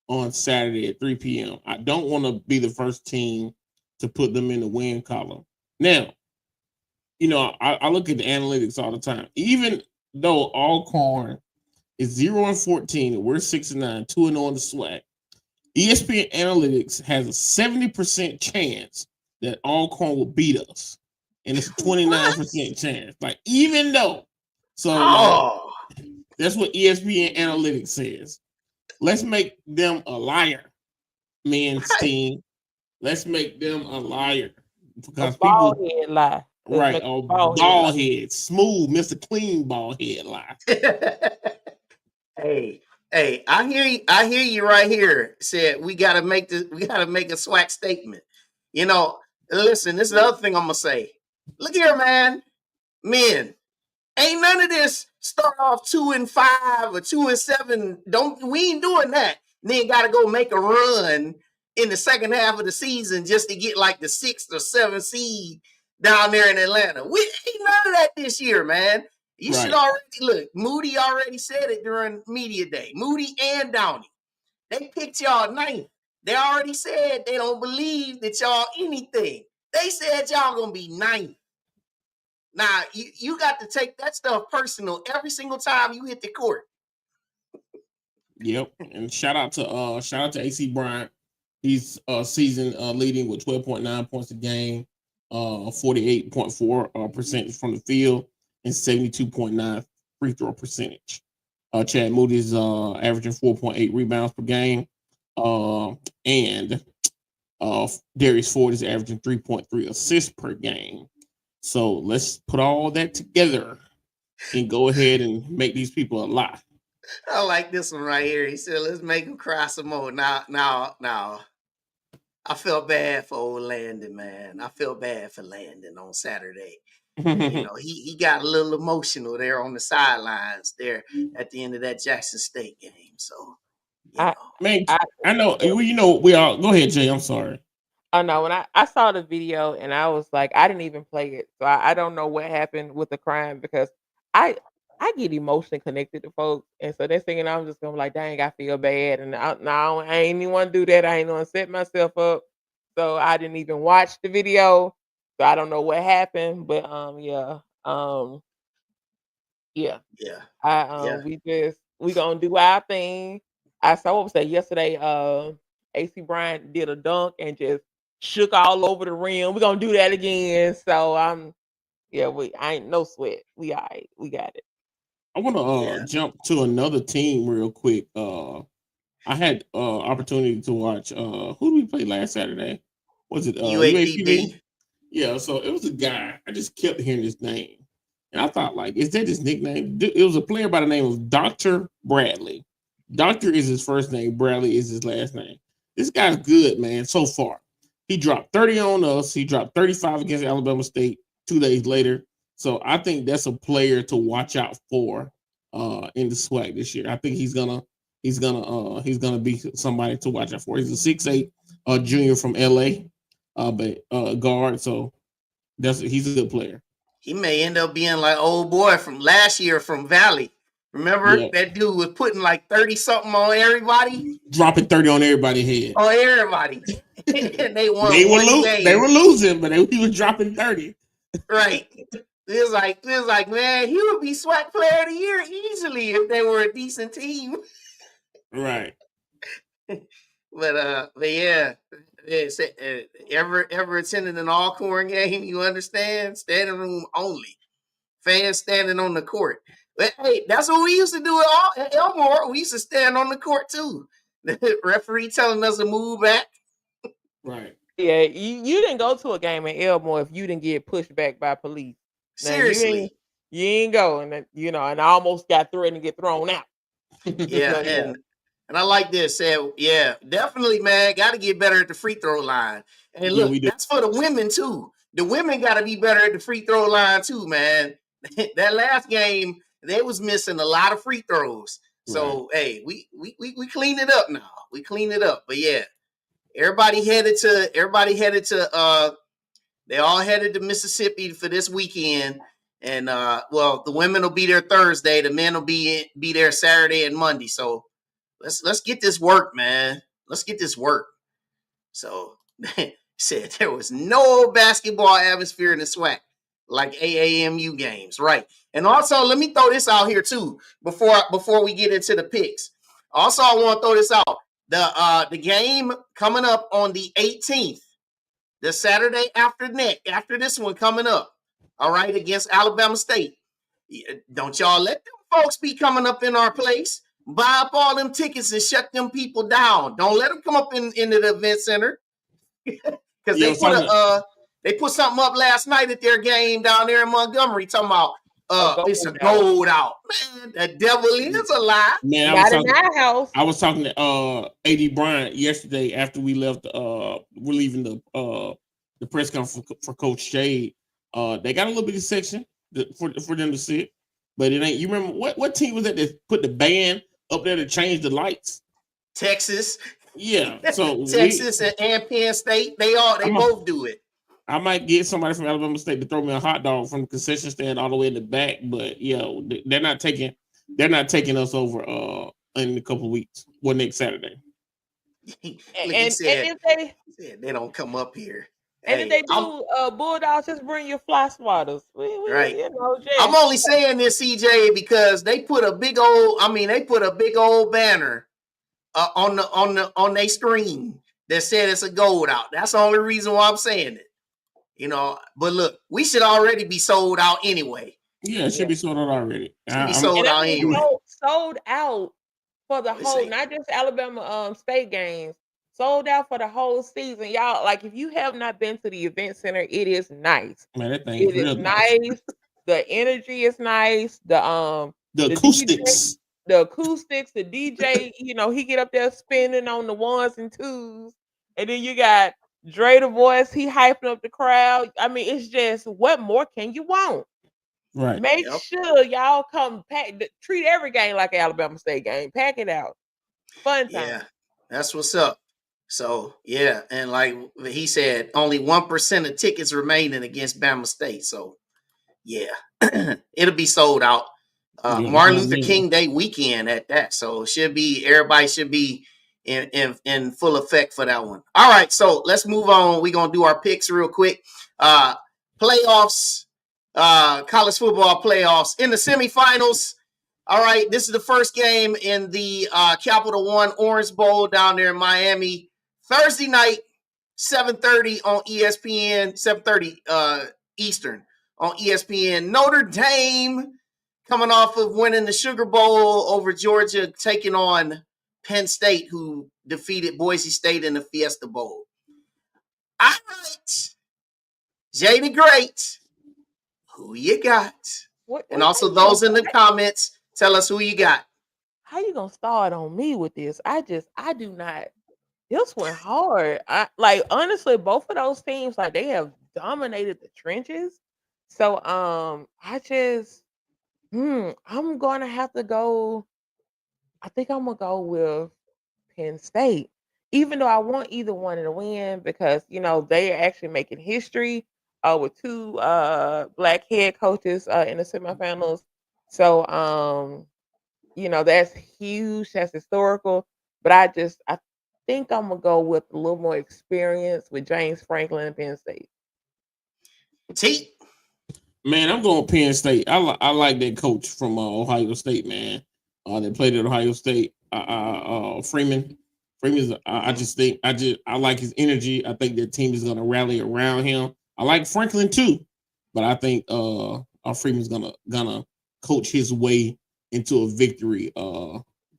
Speaker 3: on Saturday at 3 p.m. I don't want to be the first team to put them in the win column. Now, I look at the analytics all the time. Even though Alcorn is 0-14, we're 6-9, 2-0 on the SWAC. ESPN Analytics has a 70% chance that Alcorn will beat us, and it's a 29% chance. Like, even though, that's what ESPN Analytics says. Let's make them a liar, men's team. Let's make them a liar because
Speaker 4: bald head lie.
Speaker 3: Right, bald head, smooth, Mr. Clean bald head lie.
Speaker 2: Hey, I hear you right here. Said we gotta make a SWAC statement. Listen, this is the other thing I'm gonna say. Look here, man. Men, ain't none of this start off 2-5 or 2-7. We ain't doing that. Then gotta go make a run in the second half of the season just to get like the 6th or 7th seed down there in Atlanta. We ain't none of that this year, man. You should already look. Moody already said it during media day. Moody and Downey. They picked y'all 9th. They already said they don't believe that y'all anything. They said y'all gonna be 9th. Now you got to take that stuff personal every single time you hit the court.
Speaker 3: Yep, and shout out to AC Bryant. He's season leading with 12.9 points a game, 48.4% from the field, and 72.9 free throw percentage. Chad Moody's averaging 4.8 rebounds per game, and Darius Ford is averaging 3.3 assists per game. So let's put all that together and go ahead and make these people a lie.
Speaker 2: I like this one right here. He said, "Let's make him cry some more." Now. I felt bad for old Landon, man. I feel bad for Landon on Saturday. He got a little emotional there on the sidelines there at the end of that Jackson State game. So,
Speaker 4: I,
Speaker 3: Man,
Speaker 4: I,
Speaker 3: I know. We all go ahead, Jay. I'm sorry.
Speaker 4: I know when I saw the video and I was like, I didn't even play it, so I don't know what happened with the crime because I I get emotionally connected to folks, and so that's thinking I'm just gonna be like, dang, I feel bad, and no, I ain't even want to do that. I ain't want to set myself up, so I didn't even watch the video, so I don't know what happened, but yeah,
Speaker 2: yeah,
Speaker 4: I
Speaker 2: yeah,
Speaker 4: we gonna do our thing. I saw what was that yesterday. AC Bryant did a dunk and just shook all over the rim. We're gonna do that again. So yeah, I ain't no sweat. We all right. We got it.
Speaker 3: I want to
Speaker 2: yeah.
Speaker 3: jump to another team real quick. I had opportunity to watch. Who did we play last Saturday? Was it UAPB?
Speaker 2: UAPB.
Speaker 3: Yeah. So it was a guy. I just kept hearing his name, and I thought, like, is that his nickname? It was a player by the name of Dr. Bradley. Doctor is his first name. Bradley is his last name. This guy's good, man. So far, he dropped 30 on us. He dropped 35 against Alabama State 2 days later. So I think that's a player to watch out for in the SWAC this year. I think he's gonna be somebody to watch out for. He's a 6'8" junior from LA, but guard. So he's a good player.
Speaker 2: He may end up being like old boy from last year from Valley. Remember
Speaker 3: Yeah,
Speaker 2: that dude was putting like 30 something on everybody?
Speaker 3: dropping 30 on everybody's head.
Speaker 2: On everybody. And they won
Speaker 3: They
Speaker 2: one game.
Speaker 3: were losing, but he was dropping 30.
Speaker 2: Right. It was like, man, he would be SWAC player of the year easily if they were a decent team.
Speaker 3: Right.
Speaker 2: But yeah, ever attended an Alcorn game? You understand? Standing room only, fans standing on the court. But hey, that's what we used to do at Elmore. We used to stand on the court too. The referee telling us to move back.
Speaker 3: Right.
Speaker 4: Yeah, you didn't go to a game in Elmore if you didn't get pushed back by police. Now,
Speaker 2: Seriously.
Speaker 4: you ain't go, and and I almost got threatened to get thrown out.
Speaker 2: Yeah, and I like this. Said, yeah, definitely, man. Got to get better at the free throw line. And look, that's for the women too. The women got to be better at the free throw line too, man. That last game, they was missing a lot of free throws. So hey, we clean it up now. We clean it up. But yeah, everybody headed to. They all headed to Mississippi for this weekend. And well, the women will be there Thursday. The men will be there Saturday and Monday. So let's get this work, man. Let's get this work. So said there was no basketball atmosphere in the SWAC like AAMU games, right? And also, let me throw this out here too before we get into the picks. Also, I want to throw this out. The game coming up on the 18th, the Saturday after this one coming up. All right, against Alabama State. Don't y'all let them folks be coming up in our place. Buy up all them tickets and shut them people down. Don't let them come up into the event center. Because they put something up last night at their game down there in Montgomery talking about it's a gold out. Man, the devil is a lie.
Speaker 3: Man,
Speaker 4: Not in our house.
Speaker 3: I was talking to AD Bryant yesterday after we left we're leaving the press conference for Coach Shade. They got a little bit of section for them to sit, but it ain't. You remember what team was that put the band up there to change the lights?
Speaker 2: Texas.
Speaker 3: Yeah. So
Speaker 2: Texas and Penn State, they both do it.
Speaker 3: I might get somebody from Alabama State to throw me a hot dog from the concession stand all the way in the back, but yeah, they're not taking us over in a couple of weeks. Well, next Saturday.
Speaker 4: And
Speaker 2: if they don't come up here.
Speaker 4: And if they do, Bulldogs, just bring your fly swatters.
Speaker 2: Right. I'm only saying this, CJ, because they put a big old banner on their screen that said it's a gold out. That's the only reason why I'm saying it. But look, we should already be sold out anyway.
Speaker 3: Yeah, it should be sold out already.
Speaker 2: Sold out anyway.
Speaker 4: Sold out for the whole, not just Alabama State games. Sold out for the whole season, y'all. Like, if you have not been to the event center, it is nice.
Speaker 3: Man, that thing
Speaker 4: is nice. The energy is nice. The
Speaker 3: acoustics.
Speaker 4: the acoustics, the DJ, he get up there spinning on the ones and twos, and then you got Dre the voice, he hyping up the crowd. I mean, it's just what more can you want?
Speaker 3: Right.
Speaker 4: Make
Speaker 2: Yep.
Speaker 4: sure y'all come treat every game like an Alabama State game. Pack it out. Fun time.
Speaker 2: Yeah, that's what's up. So yeah, and like he said, only 1% of tickets remaining against Bama State. So yeah, it'll be sold out. Martin Luther King Day weekend at that. So everybody should be in full effect for that one. All right, so let's move on. We're gonna do our picks real quick. Playoffs, college football playoffs in the semifinals. All right, this is the first game in the Capital One Orange Bowl down there in Miami. Thursday night, 7:30 on ESPN, 7:30 Eastern on ESPN. Notre Dame coming off of winning the Sugar Bowl over Georgia, taking on Penn State, who defeated Boise State in the Fiesta Bowl. All right, Jay the Great, who you got? And also those in the comments, tell us who you got.
Speaker 4: How you gonna start on me with this? I do not. This went hard. Honestly, both of those teams, like, they have dominated the trenches. So I'm gonna have to go. I think I'm gonna go with Penn State, even though I want either one to win because they are actually making history with two black head coaches in the semifinals. So that's huge, that's historical. But I think I'm gonna go with a little more experience with James Franklin and Penn State.
Speaker 2: T.
Speaker 3: Man, I'm going Penn State. I like that coach from Ohio State, man. That played at Ohio State. Freeman. Freeman's. I like his energy. I think the team is gonna rally around him. I like Franklin too, but I think Freeman's gonna coach his way into a victory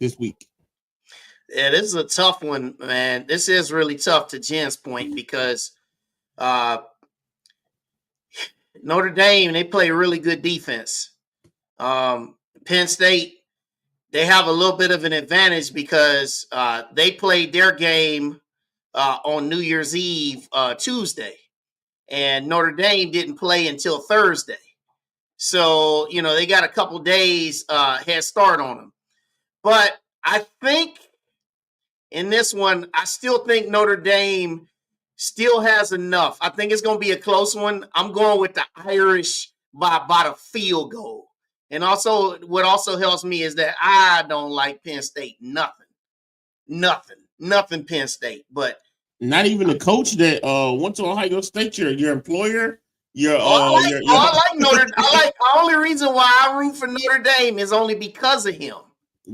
Speaker 3: this week.
Speaker 2: Yeah, this is a tough one, man. This is really tough to Jen's point because Notre Dame, they play really good defense. Penn State, they have a little bit of an advantage because they played their game on New Year's Eve, Tuesday, and Notre Dame didn't play until Thursday. So, they got a couple days head start on them. But I think in this one, I still think Notre Dame still has enough. I think it's going to be a close one. I'm going with the Irish by about a field goal. And also, what also helps me is that I don't like Penn State. Nothing Penn State. But
Speaker 3: not even the coach that went to Ohio State, your employer.
Speaker 2: I like Notre. The only reason why I root for Notre Dame is only because of him.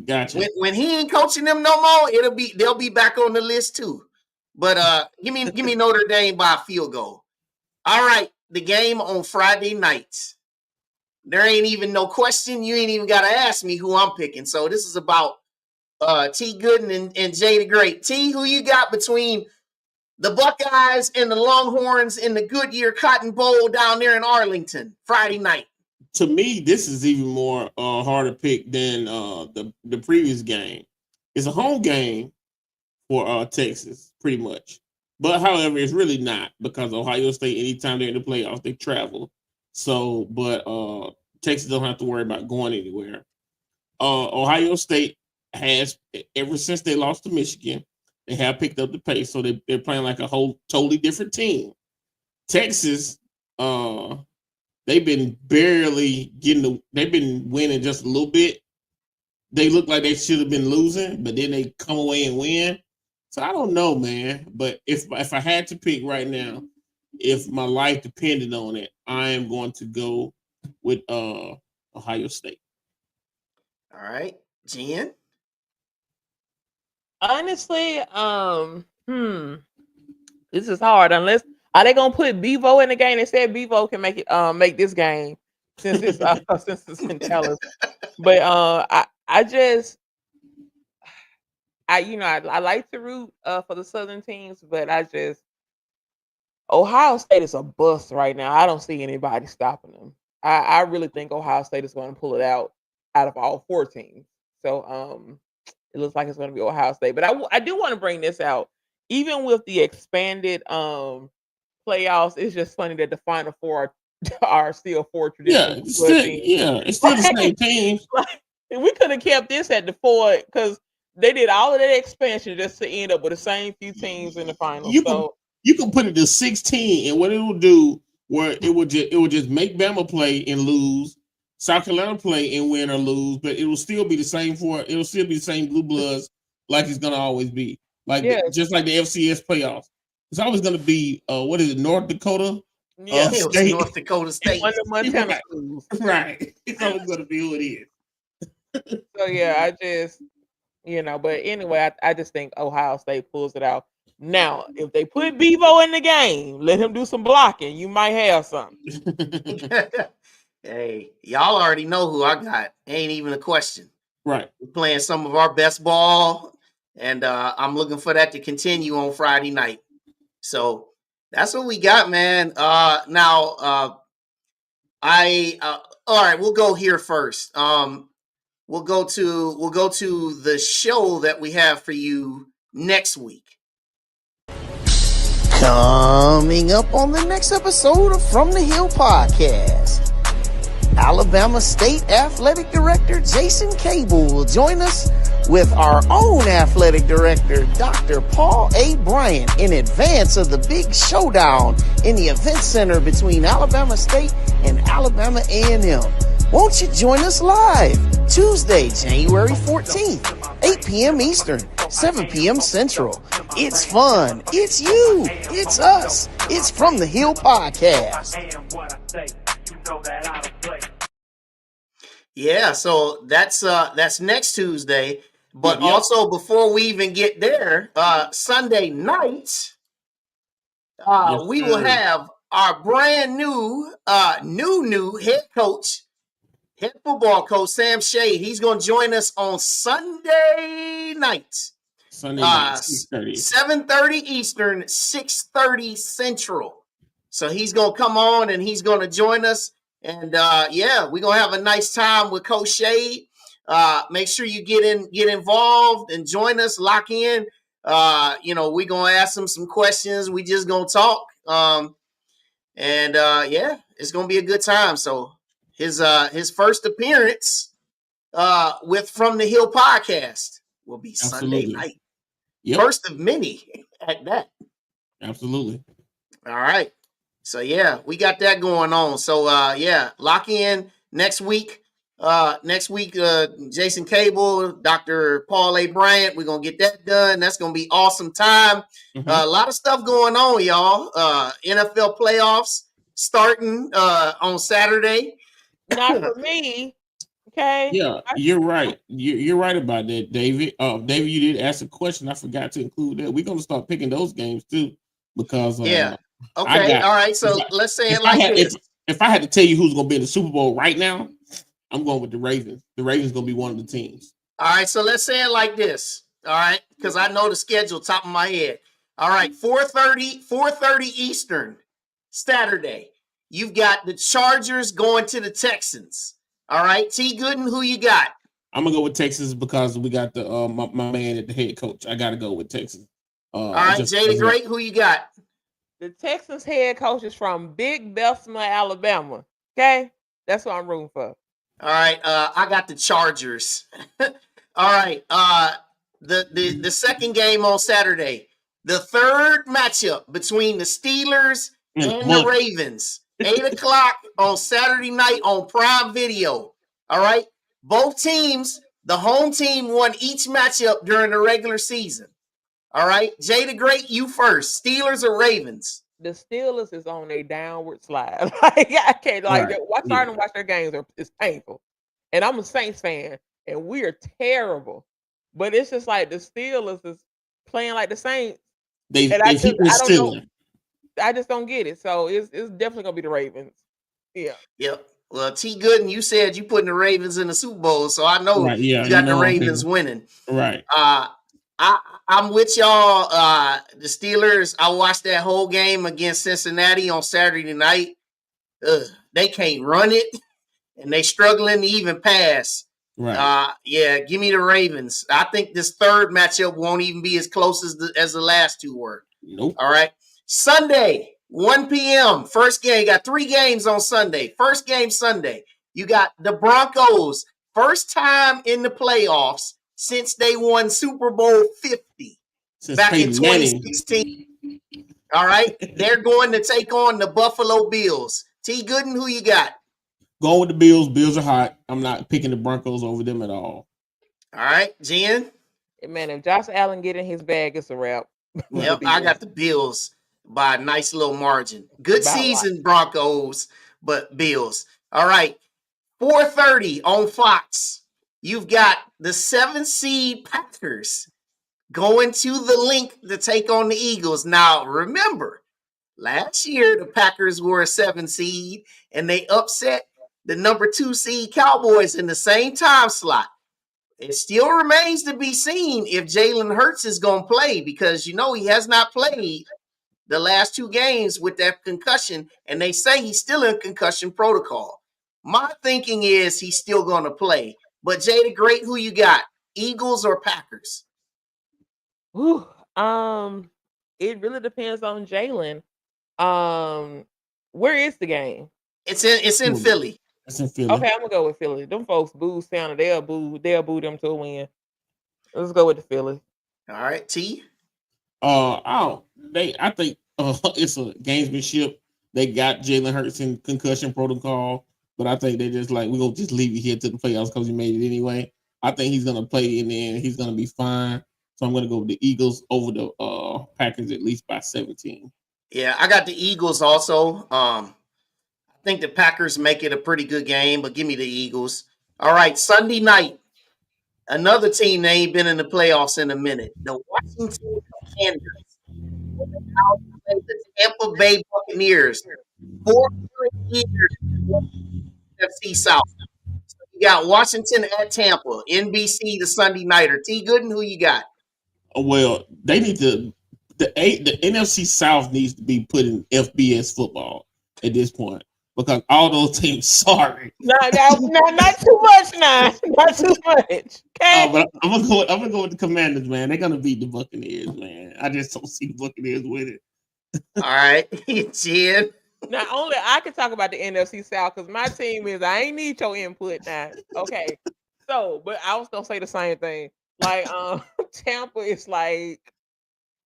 Speaker 3: Gotcha.
Speaker 2: When he ain't coaching them no more, they'll be back on the list too. But give me Notre Dame by a field goal. All right, the game on Friday nights. There ain't even no question. You ain't even got to ask me who I'm picking. So this is about T. Gooden and Jay the Great. T, who you got between the Buckeyes and the Longhorns in the Goodyear Cotton Bowl down there in Arlington Friday night?
Speaker 3: To me, this is even more harder pick than the previous game. It's a home game for Texas, pretty much. But however, it's really not because Ohio State, anytime they're in the playoffs, they travel. So, but Texas don't have to worry about going anywhere. Ohio State has, ever since they lost to Michigan, they have picked up the pace. So they're playing like a whole totally different team. Texas, they've been they've been winning just a little bit. They look like they should have been losing, but then they come away and win. So I don't know, man. But if I had to pick right now, if my life depended on it, I am going to go with Ohio State.
Speaker 2: All right, Jen.
Speaker 4: Honestly, this is hard. Unless are they gonna put Bevo in the game? They said Bevo can make this game since it's since it's in Dallas. But I like to root for the Southern teams, but Ohio State is a bust right now. I don't see anybody stopping them. I really think Ohio State is going to pull it out of all four teams. So it looks like it's going to be Ohio State. But I do want to bring this out. Even with the expanded playoffs, it's just funny that the Final Four are still 4 traditional
Speaker 3: Yeah,
Speaker 4: good teams.
Speaker 3: it's still the same team.
Speaker 4: Like, we could have kept this at the 4 because they did all of that expansion just to end up with the same few teams in the final.
Speaker 3: You can put it to 16, and what it will do, where it will just make Bama play and lose, South Carolina play and win or lose, but it will still be the same it will still be the same blue bloods like it's gonna always be. Like just like the FCS playoffs. It's always gonna be what is it, North Dakota?
Speaker 2: Yeah, it was North Dakota State.
Speaker 4: One of the Montana schools.
Speaker 3: Right. It's always gonna be who it is.
Speaker 4: So yeah, I just but anyway, I just think Ohio State pulls it out. Now, if they put Bevo in the game, let him do some blocking, you might have something.
Speaker 2: Hey, y'all already know who I got. Ain't even a question.
Speaker 3: Right.
Speaker 2: We're playing some of our best ball, and I'm looking for that to continue on Friday night. So that's what we got, man. Now, all right, we'll go here first. We'll go to the show that we have for you next week. Coming up on the next episode of From the Hill Podcast, Alabama State Athletic Director Jason Cable will join us with our own athletic director, Dr. Paul A. Bryant, in advance of the big showdown in the event center between Alabama State and Alabama A&M. Won't you join us live Tuesday, January 14th, 8 p.m. Eastern, 7 p.m. Central. It's fun. It's you. It's us. It's From the Hill Podcast. Yeah, so that's next Tuesday. But also, before we even get there, Sunday night, we will have our brand new head football coach, Sam Shade. He's going to join us on Sunday night. 7:30 Eastern, 6:30 Central. So he's going to come on and he's going to join us. And we're going to have a nice time with Coach Shade. Make sure you get involved and join us, lock in. We're going to ask him some questions. We just going to talk. It's going to be a good time. So his first appearance with From the Hill Podcast will be Sunday night. Yep. First of many at that.
Speaker 3: Absolutely.
Speaker 2: All right. So we got that going on. So lock in next week. Jason Cable, Dr. Paul A. Bryant. We're gonna get that done. That's gonna be awesome time. Mm-hmm. A lot of stuff going on, y'all. NFL playoffs starting on Saturday.
Speaker 4: Not for me. Okay.
Speaker 3: Yeah, you're right. You're right about that, David. David, you did ask a question. I forgot to include that. We're gonna start picking those games too, because
Speaker 2: Okay. All right. So let's say it like this.
Speaker 3: If I had to tell you who's gonna be in the Super Bowl right now, I'm going with the Ravens. The Ravens gonna be one of the teams.
Speaker 2: All right. So let's say it like this. All right, because I know the schedule top of my head. All right, 4:30 Eastern, Saturday. You've got the Chargers going to the Texans. All right, T. Gooden, who you got?
Speaker 3: I'm gonna go with Texas because we got the my man at the head coach. I got to go with Texas.
Speaker 2: All right, Jada Great, who you got?
Speaker 4: The Texans head coach is from Big Bessemer, Alabama. Okay, that's what I'm rooting for.
Speaker 2: All right, I got the Chargers. All right, the second game on Saturday, the third matchup between the Steelers and the Ravens. 8:00 on Saturday night on Prime Video. All right. Both teams, the home team won each matchup during the regular season. All right. Jada Great, you first. Steelers or Ravens?
Speaker 4: The Steelers is on a downward slide. I can't starting to watch their games is painful. And I'm a Saints fan, and we are terrible. But it's just like the Steelers is playing like the Saints. I just don't get it. So it's definitely gonna be the Ravens. Yeah.
Speaker 2: Yep. Well, T. Gooden, you said you putting the Ravens in the Super Bowl, so I know you got the Ravens winning.
Speaker 3: Right.
Speaker 2: I'm with y'all. The Steelers. I watched that whole game against Cincinnati on Saturday night. They can't run it, and they struggling to even pass.
Speaker 3: Right.
Speaker 2: Yeah, give me the Ravens. I think this third matchup won't even be as close as the last two were.
Speaker 3: Nope.
Speaker 2: All right. Sunday, 1 p.m. First game. You got 3 games on Sunday. First game Sunday. You got the Broncos. First time in the playoffs since they won Super Bowl 50 back in 2016. All right. They're going to take on the Buffalo Bills. T. Gooden, who you got?
Speaker 3: Going with the Bills. Bills are hot. I'm not picking the Broncos over them at all.
Speaker 2: All right. Jen?
Speaker 4: Man, if Josh Allen get in his bag, it's a wrap.
Speaker 2: Yep, I got the Bills by a nice little margin. Good
Speaker 4: About
Speaker 2: season, Broncos, but Bills. All right. 4:30 on Fox. You've got the 7 seed Packers going to the link to take on the Eagles. Now, remember, last year the Packers were a 7 seed and they upset the number 2 seed Cowboys in the same time slot. It still remains to be seen if Jalen Hurts is going to play because, you know, he has not played the last 2 games with that concussion, and they say he's still in concussion protocol. My thinking is he's still going to play. But, Jay the Great, who you got? Eagles or Packers?
Speaker 4: Whew. It really depends on Jalen. Where is the game?
Speaker 2: It's in Philly.
Speaker 3: It's in Philly.
Speaker 4: Okay, I'm gonna go with Philly. Them folks boo sounded. They'll boo them to a win. Let's go with the Philly.
Speaker 2: All right, T.
Speaker 3: I think it's a gamesmanship. They got Jalen Hurts in concussion protocol, but I think they just like, we're gonna just leave you here to the playoffs because he made it anyway. I think he's gonna play in the end. He's gonna be fine. So I'm gonna go with the Eagles over the Packers at least by 17.
Speaker 2: Yeah, I got the Eagles also. I think the Packers make it a pretty good game, but give me the Eagles. All right, Sunday night. Another team that ain't been in the playoffs in a minute. The Washington Commanders. The Tampa Bay Buccaneers. 4 years NFC South. So you got Washington at Tampa. NBC the Sunday nighter. T. Gooden, who you got?
Speaker 3: Well, they need to. The NFC South needs to be put in FBS football at this point because all those teams. Sorry,
Speaker 4: not too much. Not too much. Okay,
Speaker 3: but I'm gonna go with the Commanders, man. They're gonna beat the Buccaneers, man. I just don't see the Buccaneers with it.
Speaker 2: All right, Jen.
Speaker 4: Not only I can talk about the NFC South because my team is. I ain't need your input now. Okay, so but I was gonna say the same thing. Like Tampa is like.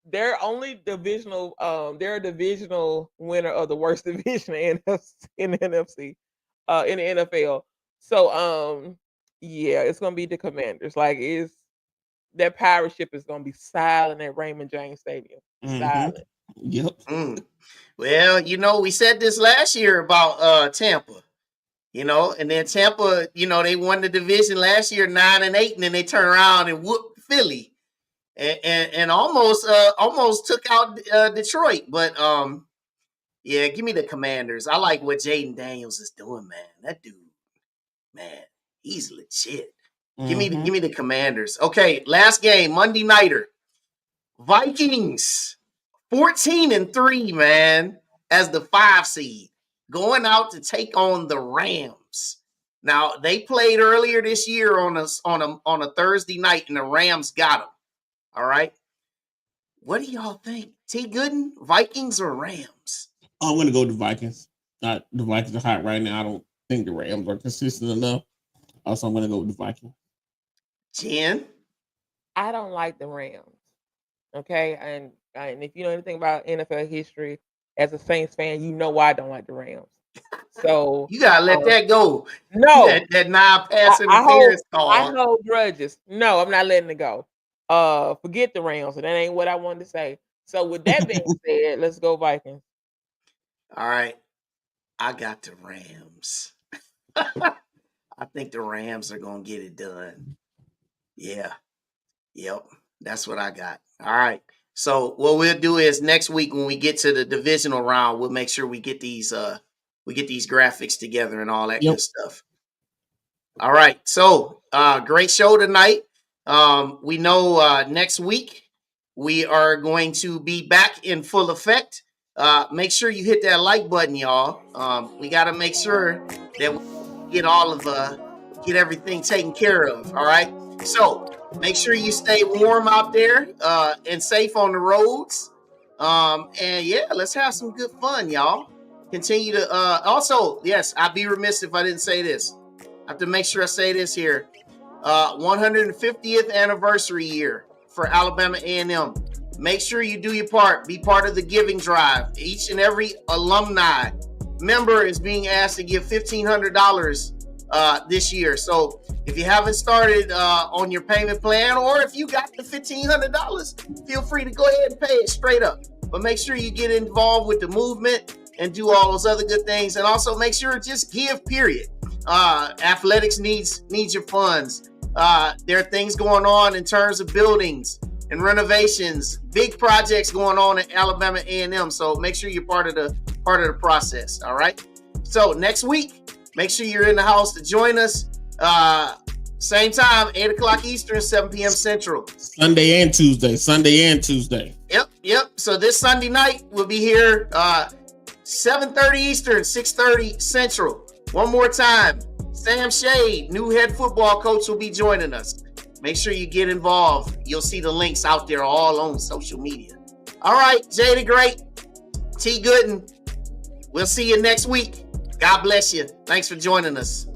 Speaker 4: They're only divisional. They're a divisional winner of the worst division in the NFC, in the NFL. So, yeah, it's gonna be the Commanders. Like, that pirate ship is gonna be silent at Raymond James Stadium. Silent.
Speaker 3: Yep.
Speaker 2: Well, you know, we said this last year about Tampa. You know, and then Tampa, you know, they won the division last year 9-8, and then they turn around and whoop Philly. And almost took out Detroit, but yeah, give me the Commanders. I like what Jaden Daniels is doing, man. That dude, man, he's legit. Give me the Commanders. Okay, last game, Monday nighter. Vikings 14-3, man, as the 5 seed, going out to take on the Rams. Now they played earlier this year on a Thursday night, and the Rams got them. All right. What do y'all think? T. Gooden, Vikings or Rams?
Speaker 3: I'm going to go with the Vikings. The Vikings are hot right now. I don't think the Rams are consistent enough. So I'm going to go with the Vikings.
Speaker 2: Jen?
Speaker 4: I don't like the Rams. Okay. And if you know anything about NFL history, as a Saints fan, you know why I don't like the Rams. So
Speaker 2: you gotta let that go.
Speaker 4: No.
Speaker 2: That non-pass interference call.
Speaker 4: I hold grudges. No, I'm not letting it go. Forget the Rams. That ain't what I wanted to say. So with that being said, let's go Vikings.
Speaker 2: All right. I got the Rams. I think the Rams are going to get it done. Yeah. Yep. That's what I got. All right. So what we'll do is next week when we get to the divisional round, we'll make sure we get these graphics together and all that good stuff. All right. So great show tonight. We know next week we are going to be back in full effect. Make sure you hit that like button, y'all. We got to make sure that we get all of get everything taken care of. All right. So make sure you stay warm out there and safe on the roads. And yeah, let's have some good fun, y'all. Continue to also, yes, I'd be remiss if I didn't say this. I have to make sure I say this here. 150th anniversary year for Alabama A&M. Make sure you do your part. Be part of the giving drive. Each and every alumni member is being asked to give $1,500 this year. So if you haven't started on your payment plan, or if you got the $1,500, feel free to go ahead and pay it straight up. But make sure you get involved with the movement and do all those other good things. And also make sure just give, period. Athletics needs your funds. There are things going on in terms of buildings and renovations, big projects going on at Alabama A&M. So make sure you're part of the process. All right. So next week, make sure you're in the house to join us. Same time, 8 o'clock Eastern, 7 p.m. Central.
Speaker 3: Sunday and Tuesday.
Speaker 2: Yep. So this Sunday night, we'll be here 7:30 Eastern, 6:30 Central. One more time, Sam Shade, new head football coach, will be joining us. Make sure you get involved. You'll see the links out there all on social media. All right, Jay the Great, T. Gooden, we'll see you next week. God bless you. Thanks for joining us.